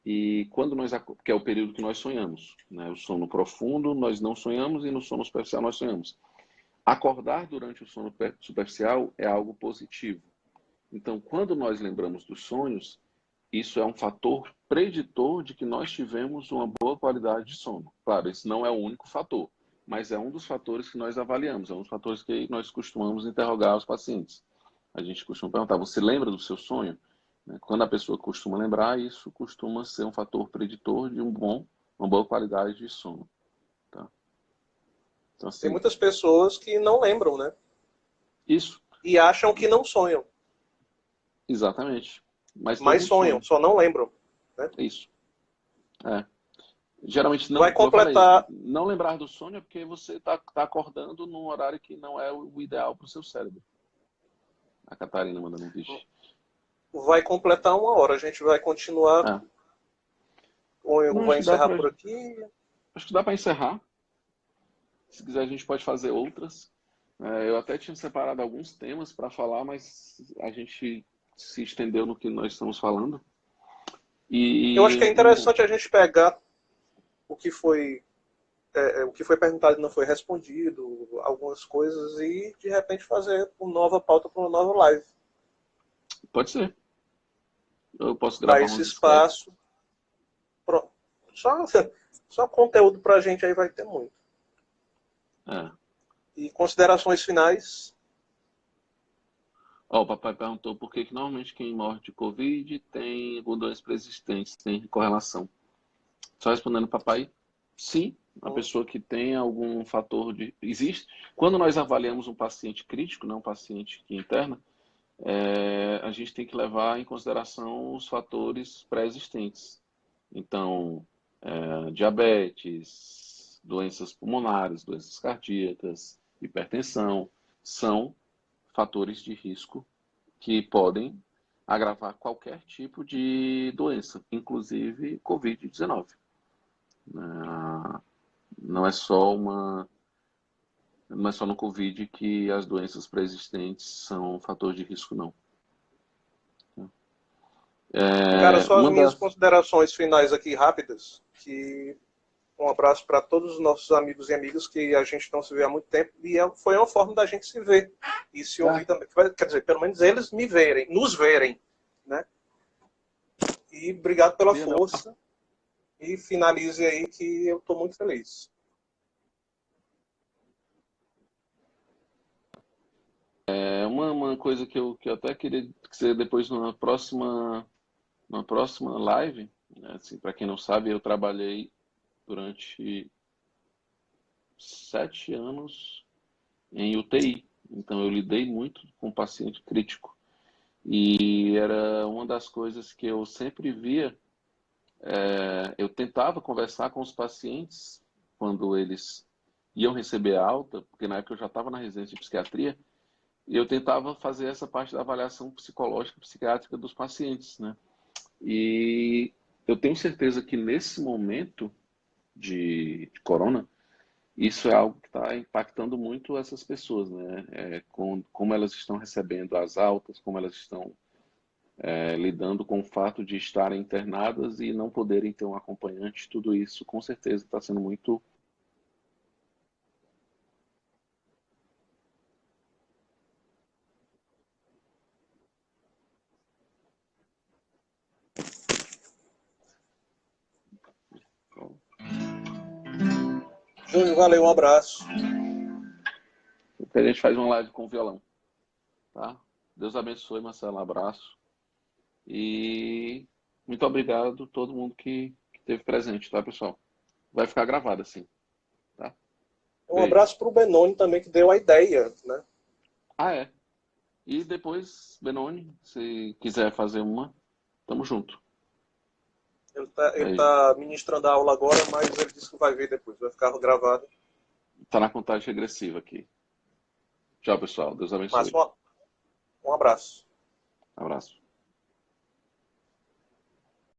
Speaker 1: E quando que é o período que nós sonhamos, né? O sono profundo nós não sonhamos e no sono superficial nós sonhamos. Acordar durante o sono superficial é algo positivo. Então, quando nós lembramos dos sonhos, isso é um fator preditor de que nós tivemos uma boa qualidade de sono. Claro, esse não é o único fator, mas é um dos fatores que nós avaliamos, é um dos fatores que nós costumamos interrogar os pacientes. A gente costuma perguntar: você lembra do seu sonho? Quando a pessoa costuma lembrar, isso costuma ser um fator preditor de uma boa qualidade de sono. Tá? Então,
Speaker 2: Tem
Speaker 1: assim,
Speaker 2: muitas pessoas que não lembram, né?
Speaker 1: isso,
Speaker 2: E acham que não sonham,
Speaker 1: exatamente. Mas todo
Speaker 2: mas
Speaker 1: mundo
Speaker 2: sonham,
Speaker 1: sonha.
Speaker 2: só não lembram, né?
Speaker 1: É isso. É. Geralmente
Speaker 2: Vai
Speaker 1: não, como eu falei,
Speaker 2: completar,
Speaker 1: não lembrar do sono é porque você está acordando num horário que não é o ideal para o seu cérebro. A Catarina mandando um vixe.
Speaker 2: vai completar 1 hora. A gente vai continuar,
Speaker 1: É.
Speaker 2: ou eu
Speaker 1: Não,
Speaker 2: vou
Speaker 1: acho que dá
Speaker 2: encerrar
Speaker 1: para
Speaker 2: por aqui.
Speaker 1: encerrar. Se quiser, a gente pode fazer outras. Eu até tinha separado alguns temas para falar, mas a gente se estendeu no que nós estamos falando.
Speaker 2: Eu acho que é
Speaker 1: E
Speaker 2: interessante a gente pegar o que foi, o que foi perguntado e não foi respondido, algumas coisas, e de repente fazer uma nova pauta para uma nova live.
Speaker 1: pode ser. Eu posso
Speaker 2: Dar
Speaker 1: gravar
Speaker 2: esse
Speaker 1: uns sketches.
Speaker 2: espaço. Pronto. Só, só conteúdo para a gente aí vai ter muito.
Speaker 1: É.
Speaker 2: E considerações finais.
Speaker 1: Ó, o papai perguntou por que normalmente quem morre de Covid tem doenças pré-existentes, tem correlação. Só respondendo, papai, sim, a
Speaker 2: Hum,
Speaker 1: pessoa que tem algum fator de. Existe. Quando nós avaliamos um paciente crítico, não um paciente que interna, a gente tem que levar em consideração os fatores pré-existentes. Então, diabetes, doenças pulmonares, doenças cardíacas, hipertensão, são fatores de risco que podem agravar qualquer tipo de doença, inclusive Covid-19. Não é só não é só no Covid que as doenças pré-existentes são fator de risco, não.
Speaker 2: Cara, só as
Speaker 1: Uma
Speaker 2: minhas
Speaker 1: das.
Speaker 2: considerações finais aqui rápidas. Que um abraço para todos os nossos amigos e amigas que a gente não se vê há muito tempo. E foi uma forma da gente se ver e se ouvir também. Quer dizer, pelo menos eles me verem, nos verem, né? E obrigado pela
Speaker 1: Bienal.
Speaker 2: força. E finalize aí que eu estou muito feliz.
Speaker 1: Uma coisa que eu até queria dizer depois numa próxima live, né, assim, para quem não sabe, eu trabalhei durante 7 anos em UTI. Então eu lidei muito com paciente crítico. E era uma das coisas que eu sempre via. Eu tentava conversar com os pacientes quando eles iam receber alta, porque na época eu já estava na residência de psiquiatria, e eu tentava fazer essa parte da avaliação psicológica, psiquiátrica dos pacientes, né? E eu tenho certeza que nesse momento de corona, isso é algo que está impactando muito essas pessoas, né? Como elas estão recebendo as altas, como elas estão lidando com o fato de estarem internadas e não poderem ter um acompanhante, tudo isso com certeza está sendo muito.
Speaker 2: Júnior, valeu, um abraço.
Speaker 1: A gente faz uma live com violão, tá? Deus abençoe, Marcelo, um abraço. E muito obrigado a todo mundo que esteve presente, tá, pessoal? Vai ficar gravado assim, tá?
Speaker 2: Um
Speaker 1: Beijo.
Speaker 2: abraço para o Benoni também, que deu a ideia, né?
Speaker 1: Ah, é. E depois, Benoni, se quiser fazer uma, tamo junto.
Speaker 2: Ele
Speaker 1: Aí,
Speaker 2: tá ministrando a aula agora, mas ele disse que vai ver depois, vai ficar gravado.
Speaker 1: tá na contagem regressiva aqui. Tchau, pessoal. Deus
Speaker 2: Mas
Speaker 1: abençoe.
Speaker 2: um abraço.
Speaker 1: Abraço.